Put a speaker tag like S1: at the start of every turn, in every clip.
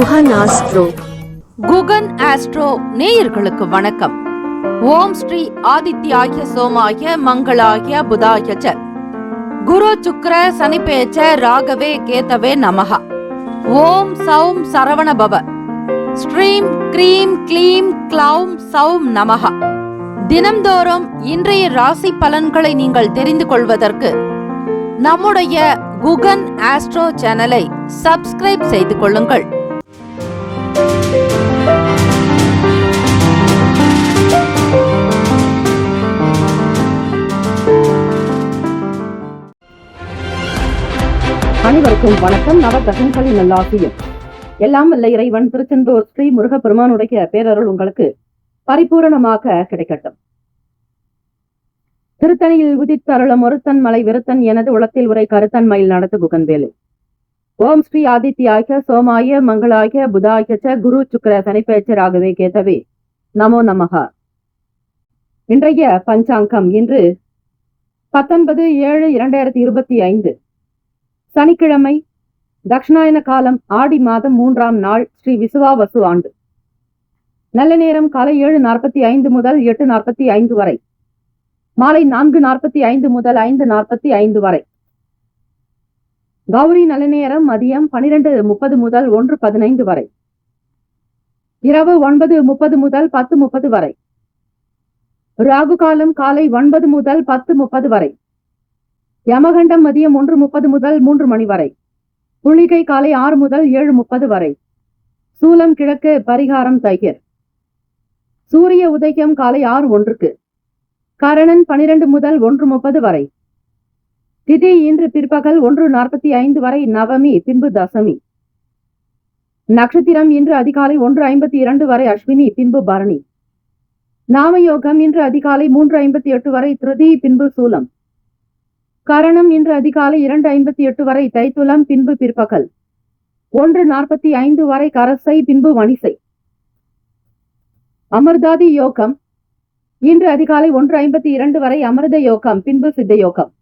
S1: Guhan astro.
S2: Guhan astro நேயர்களுக்கு வணக்கம். ஓம் ஸ்ரீ ஆதித்யாய சோமாய மங்களாய புதாய ச குரு சுக்ர சனிபேச்ச ராகவே கேதவே நமஹ. ஓம் சௌம் சரவண பவ. ஸ்ரீம் க்ரீம் க்ளீம் க்ளௌம் சௌம் நமஹ. தினம்தோறும் இன்றைய ராசி பலன்களை நீங்கள் தெரிந்து கொள்வதற்கு நம்முடைய குகன் ஆஸ்ட்ரோ சேனலை சப்ஸ்கிரைப் செய்து கொள்ளுங்கள்.
S3: அனைவருக்கும் வணக்கம். நவகிரகங்களின் நல்லாசியும் எல்லாம் வல்ல இறைவன் திருச்செந்தூர் ஸ்ரீ முருகப்பெருமானுடைய பேரருள் உங்களுக்கு பரிபூரணமாக கிடைக்கட்டும். திருத்தணியில் உதித்தருளும் ஒருத்தன் மலை விருத்தன் எனது உளத்தில் உரை கருத்தன் மயில் நடத்து குகன்வேலு. ஓம் ஸ்ரீ ஆதித்யாய சோமாய மங்களாய புதாய ச குரு சுக்ர சனிப்பேச்சராகவே கேதவே நமோ நமஹ. இன்றைய பஞ்சாங்கம் இன்று 19/7/2025 சனிக்கிழமை, தக்ஷணாயன காலம், ஆடி மாதம் 3ஆம் நாள், ஸ்ரீ விசுவாவசு ஆண்டு. நல்ல நேரம் காலை 7:45 முதல் 8:45 வரை, மாலை 4:45 முதல் 5:45 வரை. கௌரி நல்ல நேரம் மதியம் 12:30 முதல் 1:15 வரை, இரவு 9:30 முதல் 10:30 வரை. ராகு காலம் காலை 9 முதல் 10:30 வரை, யமகண்டம் மதியம் 1:30 முதல் 3 மணி வரை, புளிகை காலை 6 முதல் 7:30 வரை, சூலம் கிழக்கு, பரிகாரம் தையர். சூரிய உதயம் காலை 6:01, கரணன் 12 முதல் 1:30 வரை. திதி இன்று பிற்பகல் 1:45 வரை, நவமி பின்பு தசமி. நட்சத்திரம் இன்று அதிகாலை 1:52 வரை, அஸ்வினி பின்பு பரணி. நாமயோகம் இன்று அதிகாலை 3:58 வரை, திருதி பின்பு சூலம். கரணம் இன்று அதிகாலை 2:58 வரை, தைத்துலம் பின்பு பிற்பகல் 1:45 வரை, கரசை பின்பு வணிசை. அமிர்தாதி யோகம் இன்று அதிகாலை 1:52 வரை, அமிர்த யோகம் பின்பு சித்த யோகம்.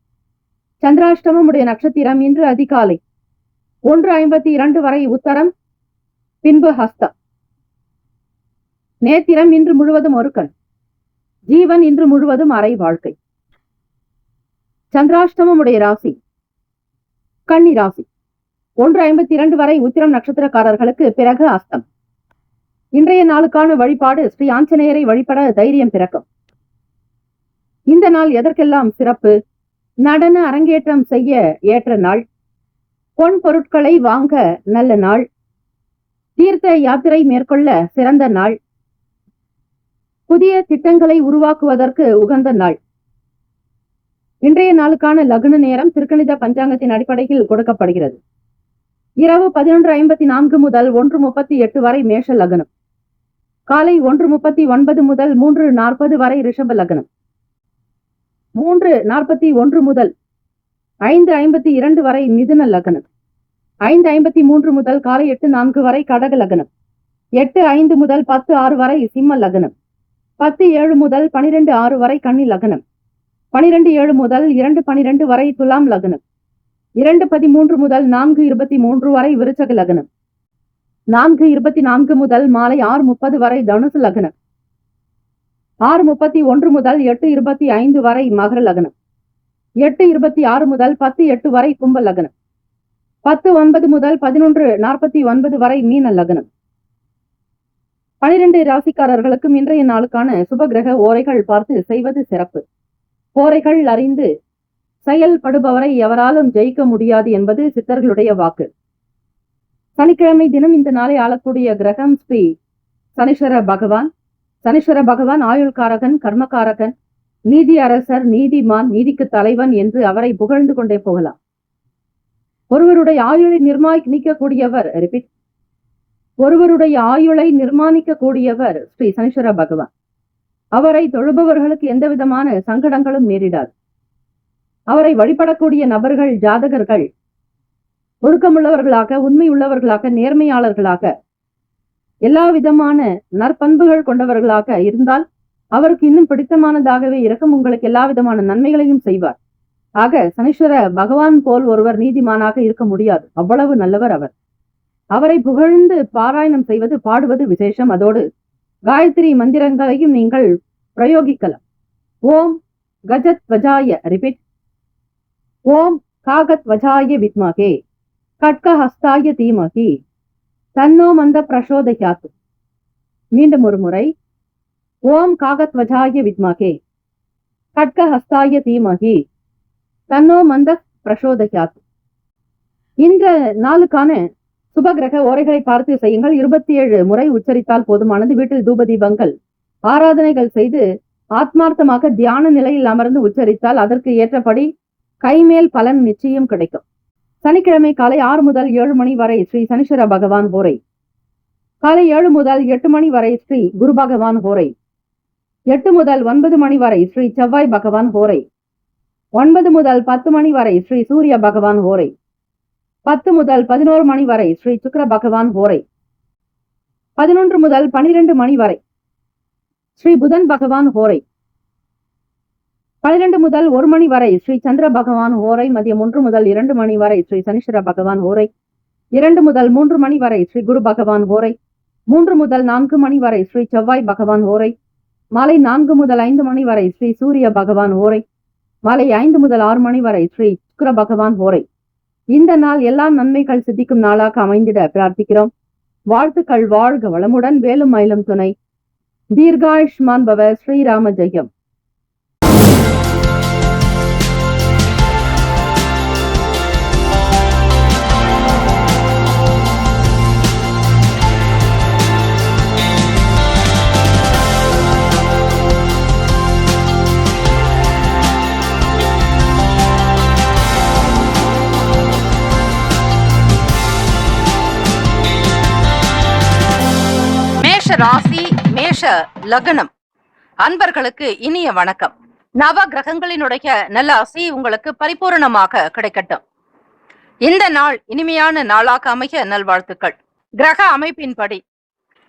S3: சந்திராஷ்டமம் உடைய நட்சத்திரம் இன்று அதிகாலை 1:52 வரை, உத்தரம் பின்பு ஹஸ்தம். நேத்திரம் இன்று முழுவதும் ஒரு கண். ஜீவன் இன்று முழுவதும் அரை வாழ்க்கை. சந்திராஷ்டமம் உடைய ராசி கன்னி ராசி. 1:52 வரை உத்திரம் நட்சத்திரக்காரர்களுக்கு பிறகு அஸ்தம். இன்றைய நாளுக்கான வழிபாடு ஸ்ரீ ஆஞ்சநேயரை வழிபட தைரியம் பிறக்கும். இந்த நாள் எதற்கெல்லாம் சிறப்பு? நடன அரங்கேற்றம் செய்ய ஏற்ற நாள், பொன் பொருட்களை வாங்க நல்ல நாள், தீர்த்த யாத்திரை மேற்கொள்ள சிறந்த நாள், புதிய திட்டங்களை உருவாக்குவதற்கு உகந்த நாள். இன்றைய நாளுக்கான லக்ன நேரம் திருக்கணித பஞ்சாங்கத்தின் அடிப்படையில் கொடுக்கப்படுகிறது. இரவு 11:54 முதல் 1:38 வரை மேஷ லக்னம், காலை 1:39 முதல் 3:40 வரை ரிஷப லக்னம், 3:41 முதல் 5:52 வரை மிதுன லக்னம், 5:53 முதல் காலை 8:04 வரை கடக லக்னம், 8:05 முதல் 10:06 வரை சிம்ம லக்னம், 10:07 முதல் 12:06 வரை கன்னி லக்னம், 12:07 முதல் 2:12 வரை துலாம் லக்னம், 2:13 முதல் 4:23 வரை விருச்சக லக்னம், 4:24 முதல் மாலை 6:30 வரை தனுசு லக்னம், 6:31 முதல் 8:25 வரை மகர லக்னம், 8:26 முதல் 10:08 வரை கும்ப லக்னம், 10:09 முதல் 11:49 வரை மீன லக்னம். 12 ராசிக்காரர்களுக்கும் இன்றைய நாளுக்கான சுபகிரக ஓரைகள் பார்த்து செய்வது சிறப்பு. ஓரைகள் அறிந்து செயல்படுபவரை எவராலும் ஜெயிக்க முடியாது என்பது சித்தர்களுடைய வாக்கு. சனிக்கிழமை தினம் இந்த நாளை ஆளக்கூடிய கிரகம் ஸ்ரீ சனீஸ்வர பகவான். சனீஸ்வர பகவான் ஆயுள்காரகன், கர்மகாரகன், நீதி அரசர், நீதிமான், நீதிக்கு தலைவன் என்று அவரை புகழ்ந்து கொண்டே போகலாம். ஒருவருடைய ஆயுளை நிர்மாணிக்கக்கூடியவர் ஒருவருடைய ஆயுளை நிர்மாணிக்கக்கூடியவர் ஸ்ரீ சனீஸ்வர பகவான். அவரை தொழுபவர்களுக்கு எந்த விதமான சங்கடங்களும் நேரிடாது. அவரை வழிபடக்கூடிய நபர்கள், ஜாதகர்கள் ஒழுக்கமுள்ளவர்களாக, உண்மை உள்ளவர்களாக, நேர்மையாளர்களாக, எல்லா விதமான நற்பண்புகள் கொண்டவர்களாக இருந்தால் அவருக்கு இன்னும் பிடித்தமானதாகவே இருக்கும். உங்களுக்கு எல்லா விதமான நன்மைகளையும் செய்வார். ஆக சனீஸ்வர பகவான் போல் ஒருவர் நீதிமானாக இருக்க முடியாது. அவ்வளவு நல்லவர் அவர். அவரை புகழ்ந்து பாராயணம் செய்வது பாடுவது விசேஷம். அதோடு காயத்ரி மந்திரங்களையும் நீங்கள் பிரயோகிக்கலாம். ஓம் கஜத்வஜாய, ரிபீட், ஓம் காகத்வஜாய வித்மகே கட்கஹஸ்தாய தீமகி தன்னோ மந்த பிரசோதயாத். மீண்டும் ஒரு முறை, ஓம் காகத்வஜாய வித்மகே கட்கஹஸ்தாய தீமகி தன்னோ மந்த பிரசோதயாத். இந்த நாளுக்கான சுபகிரக ஓரைகளை பார்த்து செய்யுங்கள். 27 முறை உச்சரித்தால் போதுமானது. வீட்டில் தூப தீபங்கள் ஆராதனைகள் செய்து ஆத்மார்த்தமாக தியான நிலையில் அமர்ந்து உச்சரித்தால் அதற்கு ஏற்றபடி கைமேல் பலன் நிச்சயம் கிடைக்கும். சனிக்கிழமை காலை 6 முதல் 7 மணி வரை ஸ்ரீ சனீஸ்வர பகவான் ஹோரை, காலை 7 முதல் 8 மணி வரை ஸ்ரீ குரு பகவான் ஹோரை, 8 முதல் 9 மணி வரை ஸ்ரீ செவ்வாய் பகவான் ஹோரை, 9 முதல் 10 மணி வரை ஸ்ரீ சூரிய பகவான் ஹோரை, 10 முதல் 11 மணி வரை ஸ்ரீ சுக்கிர பகவான் ஹோரை, 11 முதல் 12 மணி வரை ஸ்ரீ புதன் பகவான் ஹோரை, 12 முதல் 1 மணி வரை ஸ்ரீ சந்திர பகவான் ஹோரை, மதியம் 1 முதல் 2 மணி வரை ஸ்ரீ சனீஸ்வர பகவான் ஹோரை, 2 முதல் 3 மணி வரை ஸ்ரீ குரு பகவான் ஹோரை, 3 முதல் 4 மணி வரை ஸ்ரீ செவ்வாய் பகவான் ஹோரை, மாலை 4 முதல் 5 மணி வரை ஸ்ரீ சூரிய பகவான் ஹோரை, மாலை 5 முதல் 6 மணி வரை ஸ்ரீ சுக்கிர பகவான் ஹோரை. இந்த நாள் எல்லா நன்மைகள் சித்திக்கும் நாளாக அமைந்திட பிரார்த்திக்கிறோம். வாழ்த்துக்கள். வாழ்க வளமுடன். வேலும் மயிலும் துணை. தீர்காயுஷ்மான் பவ. ஸ்ரீராம ஜெயம்.
S2: ராசி மேஷ லக்னம் அன்பர்களுக்கு இனிய வணக்கம். நவ கிரகங்களினுடைய நல்லாசி உங்களுக்கு பரிபூரணமாக கிடைக்கட்டும். இந்த நாள் இனிமையான நாளாக அமைய நல்வாழ்த்துக்கள். கிரக அமைப்பின்படி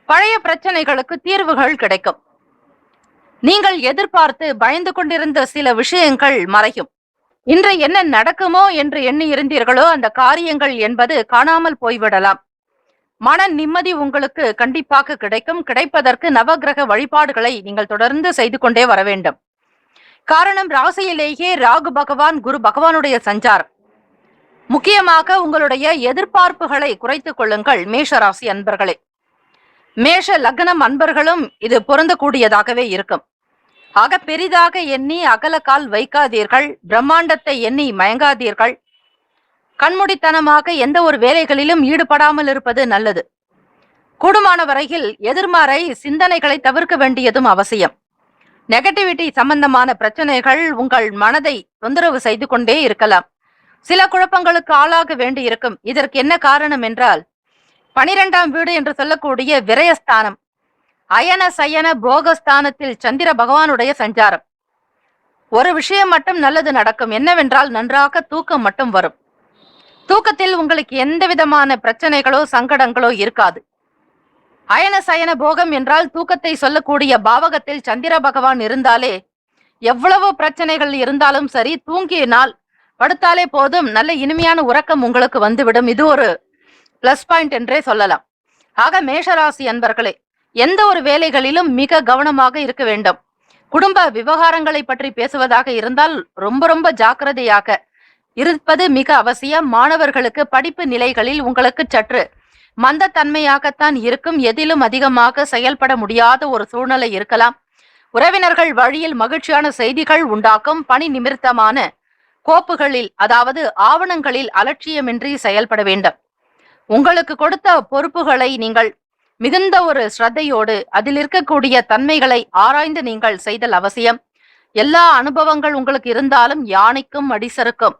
S2: பழைய பிரச்சனைகளுக்கு தீர்வுகள் கிடைக்கும். நீங்கள் எதிர்பார்த்து பயந்து கொண்டிருந்த சில விஷயங்கள் மறையும். இன்று என்ன நடக்குமோ என்று எண்ணி இருந்தீர்களோ அந்த காரியங்கள் என்பது காணாமல் போய்விடலாம். மன நிம்மதி உங்களுக்கு கண்டிப்பாக கிடைக்கும். கிடைப்பதற்கு நவகிரக வழிபாடுகளை நீங்கள் தொடர்ந்து செய்து கொண்டே வர வேண்டும். காரணம், ராசியிலேயே ராகு பகவான் குரு பகவானுடைய சஞ்சாரம். முக்கியமாக உங்களுடைய எதிர்பார்ப்புகளை குறைத்துக் கொள்ளுங்கள் மேஷ ராசி அன்பர்களே. மேஷ லக்னம் அன்பர்களும் இது பொருந்தக்கூடியதாகவே இருக்கும். ஆக பெரிதாக எண்ணி அகலக்கால் வைக்காதீர்கள். பிரம்மாண்டத்தை எண்ணி மயங்காதீர்கள். கண்மூடித்தனமாக எந்த ஒரு வேலைகளிலும் ஈடுபடாமல் இருப்பது நல்லது. கூடுமான வரையில் எதிர்மறை சிந்தனைகளை தவிர்க்க வேண்டியதும் அவசியம். நெகட்டிவிட்டி சம்பந்தமான பிரச்சனைகள் உங்கள் மனதை தொந்தரவு செய்து கொண்டே இருக்கலாம். சில குழப்பங்களுக்கு ஆளாக வேண்டி இருக்கும். இதற்கு என்ன காரணம் என்றால் 12ஆம் வீடு என்று சொல்லக்கூடிய விரயஸ்தானம், அயன சயன போகஸ்தானத்தில் சந்திர பகவானுடைய சஞ்சாரம். ஒரு விஷயம் மட்டும் நல்லது நடக்கும். என்னவென்றால் நன்றாக தூக்கம் மட்டும் வரும். தூக்கத்தில் உங்களுக்கு எந்த விதமான பிரச்சனைகளோ சங்கடங்களோ இருக்காது. அயன சயன போகம் என்றால் தூக்கத்தை சொல்லக்கூடிய பாவகத்தில் சந்திர பகவான் இருந்தாலே எவ்வளவு பிரச்சனைகள் இருந்தாலும் சரி, தூங்கினால் படுத்தாலே போதும், நல்ல இனிமையான உறக்கம் உங்களுக்கு வந்துவிடும். இது ஒரு பிளஸ் பாயிண்ட் என்றே சொல்லலாம். ஆக மேஷராசி அன்பர்களே, எந்த ஒரு வேலைகளிலும் மிக கவனமாக இருக்க வேண்டும். குடும்ப விவகாரங்களை பற்றி பேசுவதாக இருந்தால் ரொம்ப ஜாக்கிரதையாக இருப்பது மிக அவசியம். மாணவர்களுக்கு படிப்பு நிலைகளில் உங்களுக்கு சற்று மந்தத்தன்மையாகத்தான் இருக்கும். எதிலும் அதிகமாக செயல்பட முடியாத ஒரு சூழ்நிலை இருக்கலாம். உறவினர்கள் வழியில் மகிழ்ச்சியான செய்திகள் உண்டாக்கும். பணி நிமித்தமான கோப்புகளில், அதாவது ஆவணங்களில் அலட்சியமின்றி செயல்பட வேண்டும். உங்களுக்கு கொடுத்த பொறுப்புகளை நீங்கள் மிகுந்த ஒரு ஸ்ரத்தையோடு அதில் இருக்கக்கூடிய தன்மைகளை ஆராய்ந்து நீங்கள் செய்தல் அவசியம். எல்லா அனுபவங்கள் உங்களுக்கு இருந்தாலும் யானைக்கும் அடிசருக்கும்.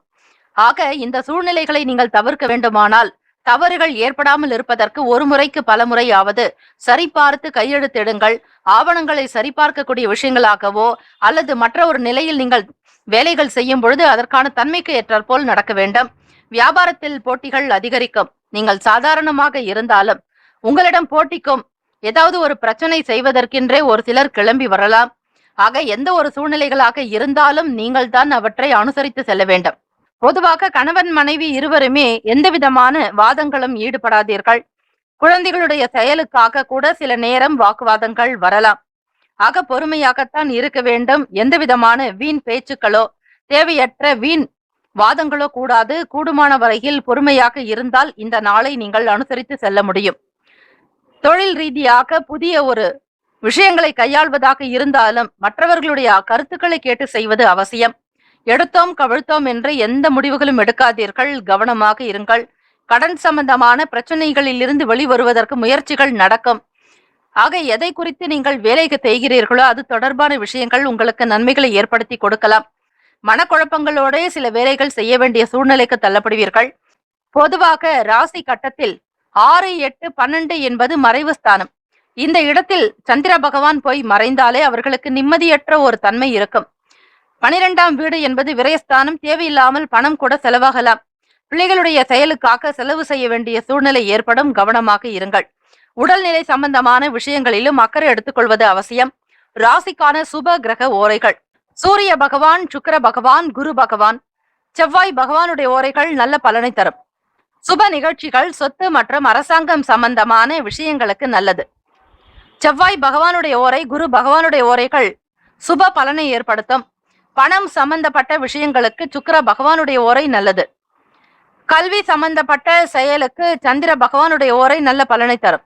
S2: ஆக இந்த சூழ்நிலைகளை நீங்கள் தவிர்க்க வேண்டுமானால் தவறுகள் ஏற்படாமல் இருப்பதற்கு ஒரு முறைக்கு பல முறையாவது சரிபார்த்து கையெழுத்திடுங்கள். ஆவணங்களை சரிபார்க்கக்கூடிய விஷயங்களாகவோ அல்லது மற்ற ஒரு நிலையில் நீங்கள் வேலைகள் செய்யும் பொழுது அதற்கான தன்மைக்கு ஏற்றாற் போல் நடக்க வேண்டும். வியாபாரத்தில் போட்டிகள் அதிகரிக்கும். நீங்கள் சாதாரணமாக இருந்தாலும் உங்களிடம் போட்டிக்கும் ஏதாவது ஒரு பிரச்சனை செய்வதற்கென்றே ஒரு சிலர் கிளம்பி வரலாம். ஆக எந்த ஒரு சூழ்நிலைகளாக இருந்தாலும் நீங்கள் தான் அவற்றை அனுசரித்து செல்ல வேண்டும். பொதுவாக கணவன் மனைவி இருவருமே எந்த விதமான வாதங்களும் ஈடுபடாதீர்கள். குழந்தைகளுடைய செயலுக்காக கூட சில நேரம் வாக்குவாதங்கள் வரலாம். ஆக பொறுமையாகத்தான் இருக்க வேண்டும். எந்த விதமான வீண் பேச்சுக்களோ தேவையற்ற வீண் வாதங்களோ கூடாது. கூடுமான வரையில் பொறுமையாக இருந்தால் இந்த நாளை நீங்கள் அனுசரித்து செல்ல முடியும். தொழில் ரீதியாக புதிய ஒரு விஷயங்களை கையாள்வதாக இருந்தாலும் மற்றவர்களுடைய கருத்துக்களை கேட்டு செய்வது அவசியம். எடுத்தோம் கவிழ்த்தோம் என்று எந்த முடிவுகளும் எடுக்காதீர்கள். கவனமாக இருங்கள். கடன் சம்பந்தமான பிரச்சனைகளில் இருந்து வெளிவருவதற்கு முயற்சிகள் நடக்கும். ஆக எதை குறித்து நீங்கள் வேலைக்கு செய்கிறீர்களோ அது தொடர்பான விஷயங்கள் உங்களுக்கு நன்மைகளை ஏற்படுத்தி கொடுக்கலாம். மனக்குழப்பங்களோட சில வேலைகள் செய்ய வேண்டிய சூழ்நிலைக்கு தள்ளப்படுவீர்கள். பொதுவாக ராசி கட்டத்தில் 6, 8, 12 என்பது மறைவு ஸ்தானம். இந்த இடத்தில் சந்திர பகவான் போய் மறைந்தாலே அவர்களுக்கு நிம்மதியற்ற ஒரு தன்மை இருக்கும். 12ஆம் வீடு என்பது விரயஸ்தானம். தேவையில்லாமல் பணம் கூட செலவாகலாம். பிள்ளைகளுடைய செயலுக்காக செலவு செய்ய வேண்டிய சூழ்நிலை ஏற்படும். கவனமாக இருங்கள். உடல்நிலை சம்பந்தமான விஷயங்களிலும் அக்கறை எடுத்துக்கொள்வது அவசியம். ராசிக்கான சுப கிரக ஓரைகள்: சூரிய பகவான், சுக்கிர பகவான், குரு பகவான், செவ்வாய் பகவானுடைய ஓரைகள் நல்ல பலனை தரும். சுப நிகழ்ச்சிகள், சொத்து மற்றும் அரசாங்கம் சம்பந்தமான விஷயங்களுக்கு நல்லது. செவ்வாய் பகவானுடைய ஓரை, குரு பகவானுடைய ஓரைகள் சுப பலனை ஏற்படுத்தும். பணம் சம்பந்தப்பட்ட விஷயங்களுக்கு சுக்கிர பகவானுடைய ஓரை நல்லது. கல்வி சம்பந்தப்பட்ட செயலுக்கு சந்திர பகவானுடைய ஓரை நல்ல பலனை தரும்.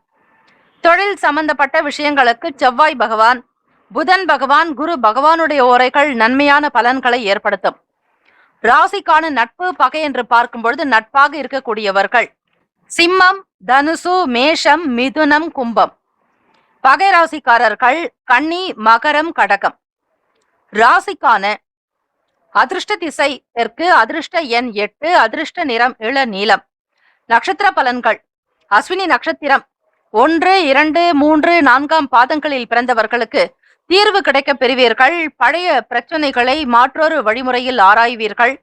S2: தொழில் சம்பந்தப்பட்ட விஷயங்களுக்கு செவ்வாய் பகவான், புதன் பகவான், குரு பகவானுடைய ஓரைகள் நன்மையான பலன்களை ஏற்படுத்தும். ராசிக்கான நட்பு பகை என்று பார்க்கும் பொழுது நட்பாக இருக்கக்கூடியவர்கள் சிம்மம், தனுசு, மேஷம், மிதுனம், கும்பம். பகை ராசிக்காரர்கள் கன்னி, மகரம், கடகம். ராசிக்கான அதிர்ஷ்ட திசை தெற்கு, அதிர்ஷ்ட எண் 8, அதிர்ஷ்ட நிறம் இளநீலம். நட்சத்திர பலன்கள்: அஸ்வினி நட்சத்திரம் 1, 2, 3, 4ஆம் பாதங்களில் பிறந்தவர்களுக்கு தீர்வு கிடைக்க பெறுவீர்கள். பழைய பிரச்சனைகளை மாற்றொரு வழிமுறையில் ஆராய்வீர்கள்.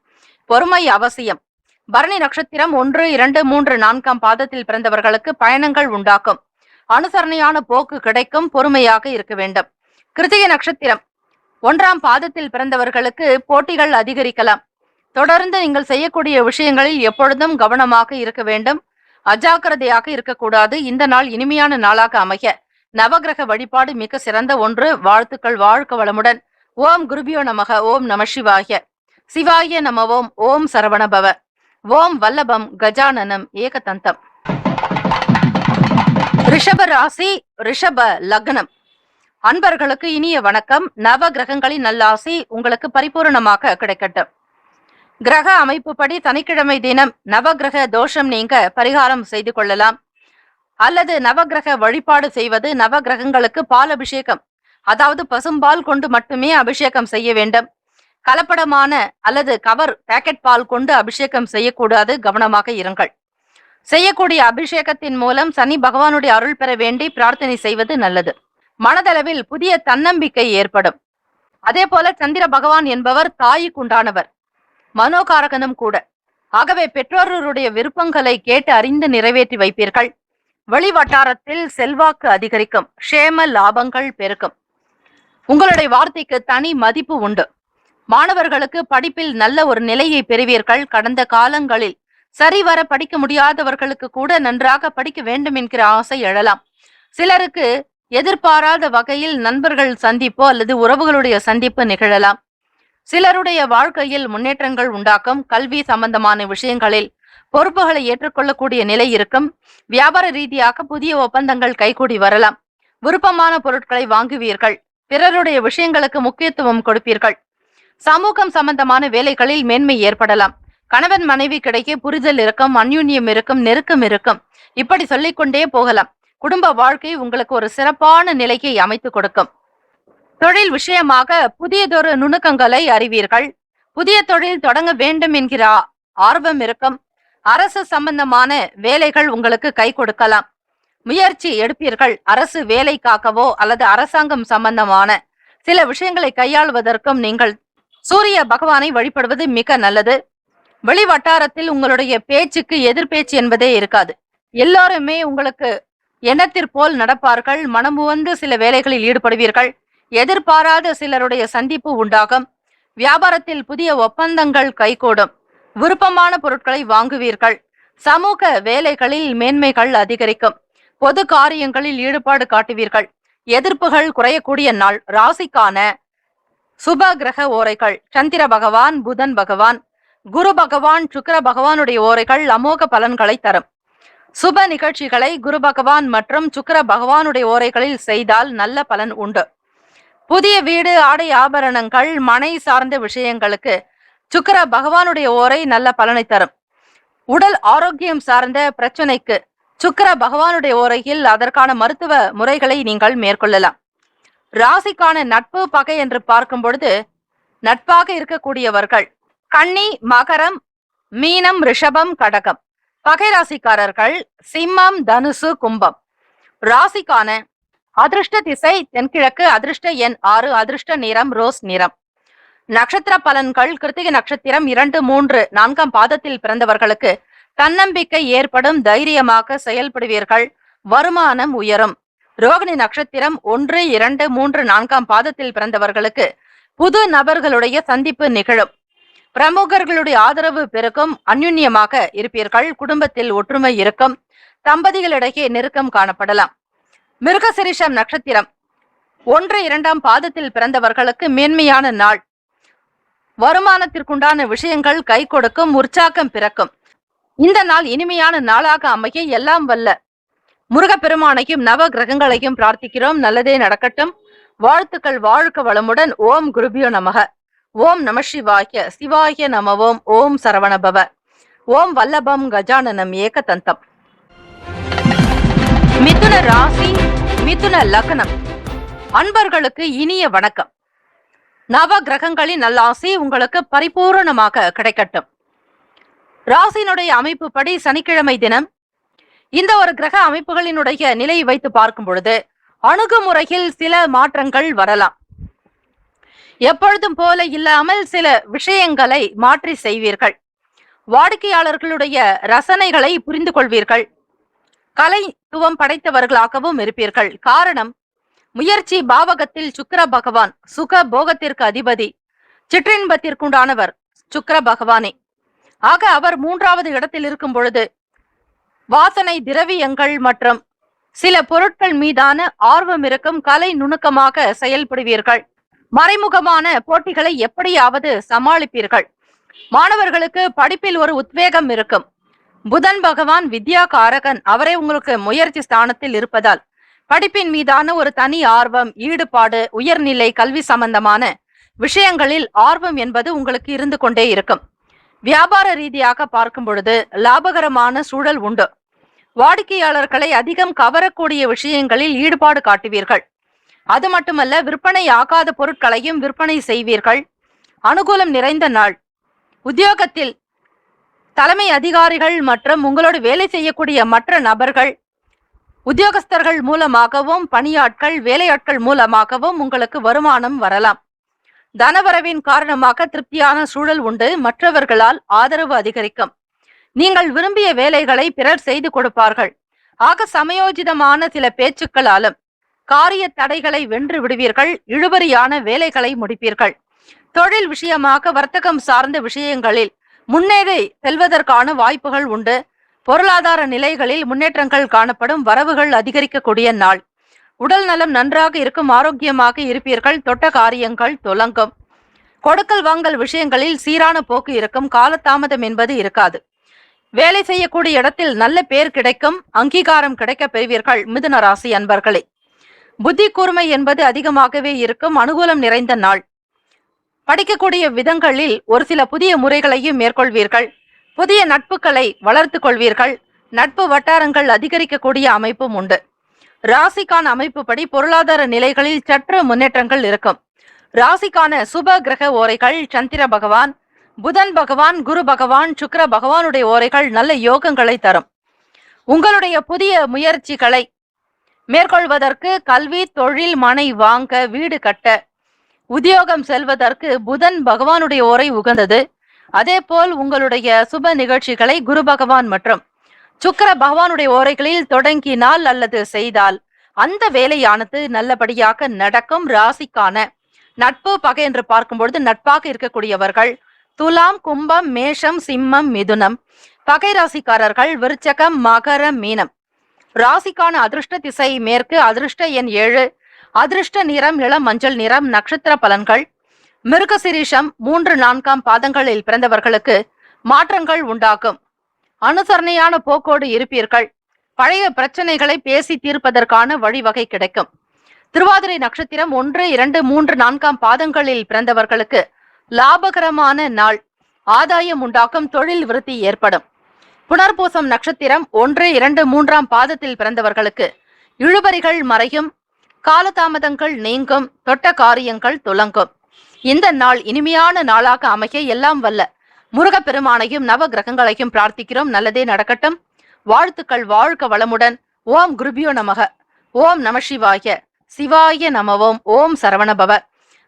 S2: பொறுமை அவசியம். பரணி நட்சத்திரம் 1, 2, 3, 4ஆம் பாதத்தில் பிறந்தவர்களுக்கு பயணங்கள் உண்டாக்கும். அனுசரணையான போக்கு கிடைக்கும். பொறுமையாக இருக்க வேண்டும். கிருத்திகை நட்சத்திரம் 1ஆம் பாதத்தில் பிறந்தவர்களுக்கு போட்டிகள் அதிகரிக்கலாம். தொடர்ந்து நீங்கள் செய்யக்கூடிய விஷயங்களில் எப்பொழுதும் கவனமாக இருக்க வேண்டும். அஜாக்கிரதையாக இருக்கக்கூடாது. இந்த நாள் இனிமையான நாளாக அமைய நவகிரக வழிபாடு மிக சிறந்த ஒன்று. வாழ்த்துக்கள். வாழ்க வளமுடன். ஓம் குருபியோ நமக. ஓம் நம சிவாய. சிவாய நம. ஓம் சரவணபவ. ஓம் வல்லபம் கஜானனம் ஏகதந்தம். ரிஷப ராசி, ரிஷப லக்னம் அன்பர்களுக்கு இனிய வணக்கம். நவ கிரகங்களின் நல்லாசி உங்களுக்கு பரிபூர்ணமாக கிடைக்கட்டும். கிரக அமைப்புப்படி சனிக்கிழமை தினம் நவகிரக தோஷம் நீங்க பரிகாரம் செய்து கொள்ளலாம். அல்லது நவகிரக வழிபாடு செய்வது. நவகிரகங்களுக்கு பால் அபிஷேகம், அதாவது பசும்பால் கொண்டு மட்டுமே அபிஷேகம் செய்ய வேண்டும். கலப்படமான அல்லது கவர் பேக்கெட் பால் கொண்டு அபிஷேகம் செய்யக்கூடாது. கவனமாக இருங்கள். செய்யக்கூடிய அபிஷேகத்தின் மூலம் சனி பகவானுடைய அருள் பெற வேண்டி பிரார்த்தனை செய்வது நல்லது. மனதளவில் புதிய தன்னம்பிக்கை ஏற்படும். அதே போல சந்திர பகவான் என்பவர் தாய்க்குண்டானவர், மனோகாரகனும் கூட. ஆகவே பெற்றோருடைய விருப்பங்களை கேட்டு அறிந்து நிறைவேற்றி வைப்பீர்கள். வெளி வட்டாரத்தில் செல்வாக்கு அதிகரிக்கும். க்ஷேம லாபங்கள் பெருக்கும். உங்களுடைய வார்த்தைக்கு தனி மதிப்பு உண்டு. மாணவர்களுக்கு படிப்பில் நல்ல ஒரு நிலையை பெறுவீர்கள். கடந்த காலங்களில் சரிவர படிக்க முடியாதவர்களுக்கு கூட நன்றாக படிக்க வேண்டும் என்கிற ஆசை எழலாம். சிலருக்கு எதிர்பாராத வகையில் நண்பர்கள் சந்திப்போ அல்லது உறவுகளுடைய சந்திப்பு நிகழலாம். சிலருடைய வாழ்க்கையில் முன்னேற்றங்கள் உண்டாக்கும். கல்வி சம்பந்தமான விஷயங்களில் பொறுப்புகளை ஏற்றுக்கொள்ளக்கூடிய நிலை இருக்கும். வியாபார ரீதியாக புதிய ஒப்பந்தங்கள் கைகூடி வரலாம். விருப்பமான பொருட்களை வாங்குவீர்கள். பிறருடைய விஷயங்களுக்கு முக்கியத்துவம் கொடுப்பீர்கள். சமூகம் சம்பந்தமான வேலைகளில் மேன்மை ஏற்படலாம். கணவன் மனைவி கிடைக்க புரிதல் இருக்கும், அந்யுன்யம் இருக்கும், நெருக்கம் இருக்கும். இப்படி சொல்லிக்கொண்டே போகலாம். குடும்ப வாழ்க்கை உங்களுக்கு ஒரு சிறப்பான நிலையை அமைத்து கொடுக்கும். தொழில் விஷயமாக புதியதொரு நுணுக்கங்களை அறிவீர்கள். புதிய தொழில் தொடங்க வேண்டும் என்கிற ஆர்வம் இருக்கும். அரசு சம்பந்தமான வேலைகள் உங்களுக்கு கை கொடுக்கலாம். முயற்சி எடுப்பீர்கள். அரசு வேலைக்காகவோ அல்லது அரசாங்கம் சம்பந்தமான சில விஷயங்களை கையாளுவதற்கும் நீங்கள் சூரிய பகவானை வழிபடுவது மிக நல்லது. வெளி வட்டாரத்தில் உங்களுடைய பேச்சுக்கு எதிர்பேச்சு என்பதே இருக்காது. எல்லோருமே உங்களுக்கு எண்ணத்திற்போல் நடப்பார்கள். மனமுவந்து சில வேலைகளில் ஈடுபடுவீர்கள். எதிர்பாராத சிலருடைய சந்திப்பு உண்டாகும். வியாபாரத்தில் புதிய ஒப்பந்தங்கள் கைகூடும். விருப்பமான பொருட்களை வாங்குவீர்கள். சமூக வேலைகளில் மேன்மைகள் அதிகரிக்கும். பொது காரியங்களில் ஈடுபாடு காட்டுவீர்கள். எதிர்ப்புகள் குறையக்கூடிய நாள். ராசிக்கான சுப கிரக ஓரைகள்: சந்திர பகவான், புதன் பகவான், குரு பகவான், சுக்கிர பகவானுடைய ஓரைகள் அமோக பலன்களை தரும். சுப நிகழ்ச்சிகளை குரு பகவான் மற்றும் சுக்கிர பகவானுடைய ஓரைகளில் செய்தால் நல்ல பலன் உண்டு. புதிய வீடு, ஆடை ஆபரணங்கள், மனை சார்ந்த விஷயங்களுக்கு சுக்கிர பகவானுடைய ஓரை நல்ல பலனை தரும். உடல் ஆரோக்கியம் சார்ந்த பிரச்சனைக்கு சுக்கிர பகவானுடைய ஓரையில் அதற்கான மருத்துவ முறைகளை நீங்கள் மேற்கொள்ளலாம். ராசிக்கான நட்பு பகை என்று பார்க்கும் பொழுது நட்பாக இருக்கக்கூடியவர்கள் கன்னி, மகரம், மீனம், ரிஷபம், கடகம். பகை ராசிக்காரர்கள் சிம்மம், தனுசு, கும்பம். ராசிக்கான அதிர்ஷ்ட திசை தென்கிழக்கு, அதிர்ஷ்ட எண் 6, அதிர்ஷ்ட நிறம் ரோஸ் நிறம். நட்சத்திர பலன்கள்: கிருத்திகை நட்சத்திரம் 2, 3, 4ஆம் பாதத்தில் பிறந்தவர்களுக்கு தன்னம்பிக்கை ஏற்படும். தைரியமாக செயல்படுவீர்கள். வருமானம் உயரும். ரோகிணி நட்சத்திரம் 1, 2, 3, 4ஆம் பாதத்தில் பிறந்தவர்களுக்கு புது நபர்களுடைய சந்திப்பு நிகழும். பிரமுகர்களுடைய ஆதரவு பெருக்கும். அந்யுன்யமாக இருப்பீர்கள். குடும்பத்தில் ஒற்றுமை இருக்கும். தம்பதிகளிடையே நெருக்கம் காணப்படலாம். மிருகசிரிஷம் நட்சத்திரம் 1, 2ஆம் பாதத்தில் பிறந்தவர்களுக்கு மேன்மையான நாள். வருமானத்திற்குண்டான விஷயங்கள் கை கொடுக்கும். உற்சாகம் பிறக்கும். இந்த நாள் இனிமையான நாளாக அமைய எல்லாம் வல்ல முருகப்பெருமானையும் நவ கிரகங்களையும் பிரார்த்திக்கிறோம். நல்லதே நடக்கட்டும். வாழ்த்துக்கள். வாழ்க வளமுடன். ஓம் குருபியோ நமக. ஓம் நம சிவாய. சிவாய நமவோம். ஓம் சரவணபவ. ஓம் வல்லபம் கஜானனம் ஏகதந்தம். மிதுன ராசி, மிதுன லக்னம் அன்பர்களுக்கு இனிய வணக்கம். நவ கிரகங்களின் நல்லாசி உங்களுக்கு பரிபூரணமாக கிடைக்கட்டும். ராசியினுடைய அமைப்பு படி சனிக்கிழமை தினம் இந்த ஒரு கிரக அமைப்புகளினுடைய நிலையை வைத்து பார்க்கும் பொழுது அணுகுமுறையில் சில மாற்றங்கள் வரலாம். எப்பொழுதும் போல இல்லாமல் சில விஷயங்களை மாற்றி செய்வீர்கள். வாடிக்கையாளர்களுடைய ரசனைகளை புரிந்து கொள்வீர்கள். கலைத்துவம் படைத்தவர்களாகவும் இருப்பீர்கள். காரணம், முயற்சி பாவகத்தில் சுக்கிர பகவான் சுக போகத்திற்கு அதிபதி, சிற்றின்பத்திற்குண்டானவர் சுக்கிர பகவானே. ஆக அவர் 3வது இடத்தில் இருக்கும் பொழுது வாசனை திரவியங்கள் மற்றும் சில பொருட்கள் மீதான ஆர்வம் இருக்கும். கலை நுணுக்கமாக செயல்படுவீர்கள். மறைமுகமான போட்டிகளை எப்படியாவது சமாளிப்பீர்கள். மாணவர்களுக்கு படிப்பில் ஒரு உத்வேகம் இருக்கும். புதன் பகவான் வித்யா காரகன். அவரே உங்களுக்கு முயற்சி ஸ்தானத்தில் இருப்பதால் படிப்பின் மீதான ஒரு தனி ஆர்வம், ஈடுபாடு, உயர்நிலை கல்வி சம்பந்தமான விஷயங்களில் ஆர்வம் என்பது உங்களுக்கு இருந்து கொண்டே இருக்கும். வியாபார ரீதியாக பார்க்கும் பொழுது லாபகரமான சூழல் உண்டு. வாடிக்கையாளர்களை அதிகம் கவரக்கூடிய விஷயங்களில் ஈடுபாடு காட்டுவீர்கள். அது மட்டுமல்ல, விற்பனை ஆகாத பொருட்களையும் விற்பனை செய்வீர்கள். அனுகூலம் நிறைந்த நாள். உத்தியோகத்தில் தலைமை அதிகாரிகள் மற்றும் உங்களோடு வேலை செய்யக்கூடிய மற்ற நபர்கள், உத்தியோகஸ்தர்கள் மூலமாகவும் பணியாட்கள், வேலையாட்கள் மூலமாகவும் உங்களுக்கு வருமானம் வரலாம். தனவரவின் காரணமாக திருப்தியான சூழல் உண்டு. மற்றவர்களால் ஆதரவு அதிகரிக்கும். நீங்கள் விரும்பிய வேலைகளை பிறர் செய்து கொடுப்பார்கள். ஆக சமயோஜிதமான சில பேச்சுக்களாலும் காரிய தடைகளை வென்று விடுவீர்கள். இழுபறியான வேலைகளை முடிப்பீர்கள். தொழில் விஷயமாக வர்த்தகம் சார்ந்த விஷயங்களில் முன்னேறி செல்வதற்கான வாய்ப்புகள் உண்டு. பொருளாதார நிலைகளில் முன்னேற்றங்கள் காணப்படும். வரவுகள் அதிகரிக்கக்கூடிய நாள். உடல் நலம் நன்றாக இருக்கும். ஆரோக்கியமாக இருப்பீர்கள். தொட்ட காரியங்கள் துலங்கும். கொடுக்கல் வாங்கல் விஷயங்களில் சீரான போக்கு இருக்கும். காலதாமதம் என்பது இருக்காது. வேலை செய்யக்கூடிய இடத்தில் நல்ல பேர் கிடைக்கும். அங்கீகாரம் கிடைக்க பெறுவீர்கள். மிதுன ராசி அன்பர்களே, புத்தி கூர்மை என்பது அதிகமாகவே இருக்கும். அனுகூலம் நிறைந்த நாள். படிக்கக்கூடிய விதங்களில் ஒரு சில புதிய முறைகளையும் மேற்கொள்வீர்கள். புதிய நட்புகளை வளர்த்து கொள்வீர்கள். நட்பு வட்டாரங்கள் அதிகரிக்கக்கூடிய அமைப்பும் உண்டு. ராசிக்கான அமைப்புப்படி பொருளாதார நிலைகளில் சற்று முன்னேற்றங்கள் இருக்கும். ராசிக்கான சுப கிரக ஓரைகள்: சந்திர பகவான், புதன் பகவான், குரு பகவான், சுக்கிர பகவானுடைய ஓரைகள் நல்ல யோகங்களை தரும். உங்களுடைய புதிய முயற்சிகளை மேற்கொள்வதற்கு, கல்வி, தொழில், மனை வாங்க, வீடு கட்ட, உத்தியோகம் செல்வதற்கு புதன் பகவானுடைய ஓரை உகந்தது. அதே போல் உங்களுடைய சுப நிகழ்ச்சிகளை குரு பகவான் மற்றும் சுக்கிர பகவானுடைய ஓரைகளில் தொடங்கினால் அல்லது செய்தால் அந்த வேலையானது நல்லபடியாக நடக்கும். ராசிக்கான நட்பு பகை என்று பார்க்கும் பொழுது நட்பாக இருக்கக்கூடியவர்கள் துலாம், கும்பம், மேஷம், சிம்மம், மிதுனம். பகை ராசிக்காரர்கள் விருச்சகம், மகரம், மீனம். ராசிக்கான அதிர்ஷ்ட திசை மேற்கு, அதிர்ஷ்ட எண் 7, அதிர்ஷ்ட நிறம் இளம் மஞ்சள் நிறம். நட்சத்திர பலன்கள். மிருகசிரீஷம் 3-4 பாதங்களில் பிறந்தவர்களுக்கு மாற்றங்கள் உண்டாகும். அனுசரணையான போக்கோடு இருப்பீர்கள். பழைய பிரச்சனைகளை பேசி தீர்ப்பதற்கான வழிவகை கிடைக்கும். திருவாதிரை நட்சத்திரம் 1, 2, 3, 4 பாதங்களில் பிறந்தவர்களுக்கு லாபகரமான நாள். ஆதாயம் உண்டாக்கும். தொழில் விருத்தி ஏற்படும். புனர்பூசம் நட்சத்திரம் 1, 2, 3 பாதத்தில் பிறந்தவர்களுக்கு இழுபறிகள் மறையும். காலதாமதங்கள் நீங்கும். தொட்ட காரியங்கள் துலங்கும். இந்த நாள் இனிமையான நாளாக அமைய எல்லாம் வல்ல முருகப்பெருமானையும் நவ கிரகங்களையும் பிரார்த்திக்கிறோம். நல்லதே நடக்கட்டும். வாழ்த்துக்கள். வாழ்க வளமுடன். ஓம் குருபியோ நமக. ஓம் நம சிவாய. சிவாய நமவோம். ஓம் சரவணபவ.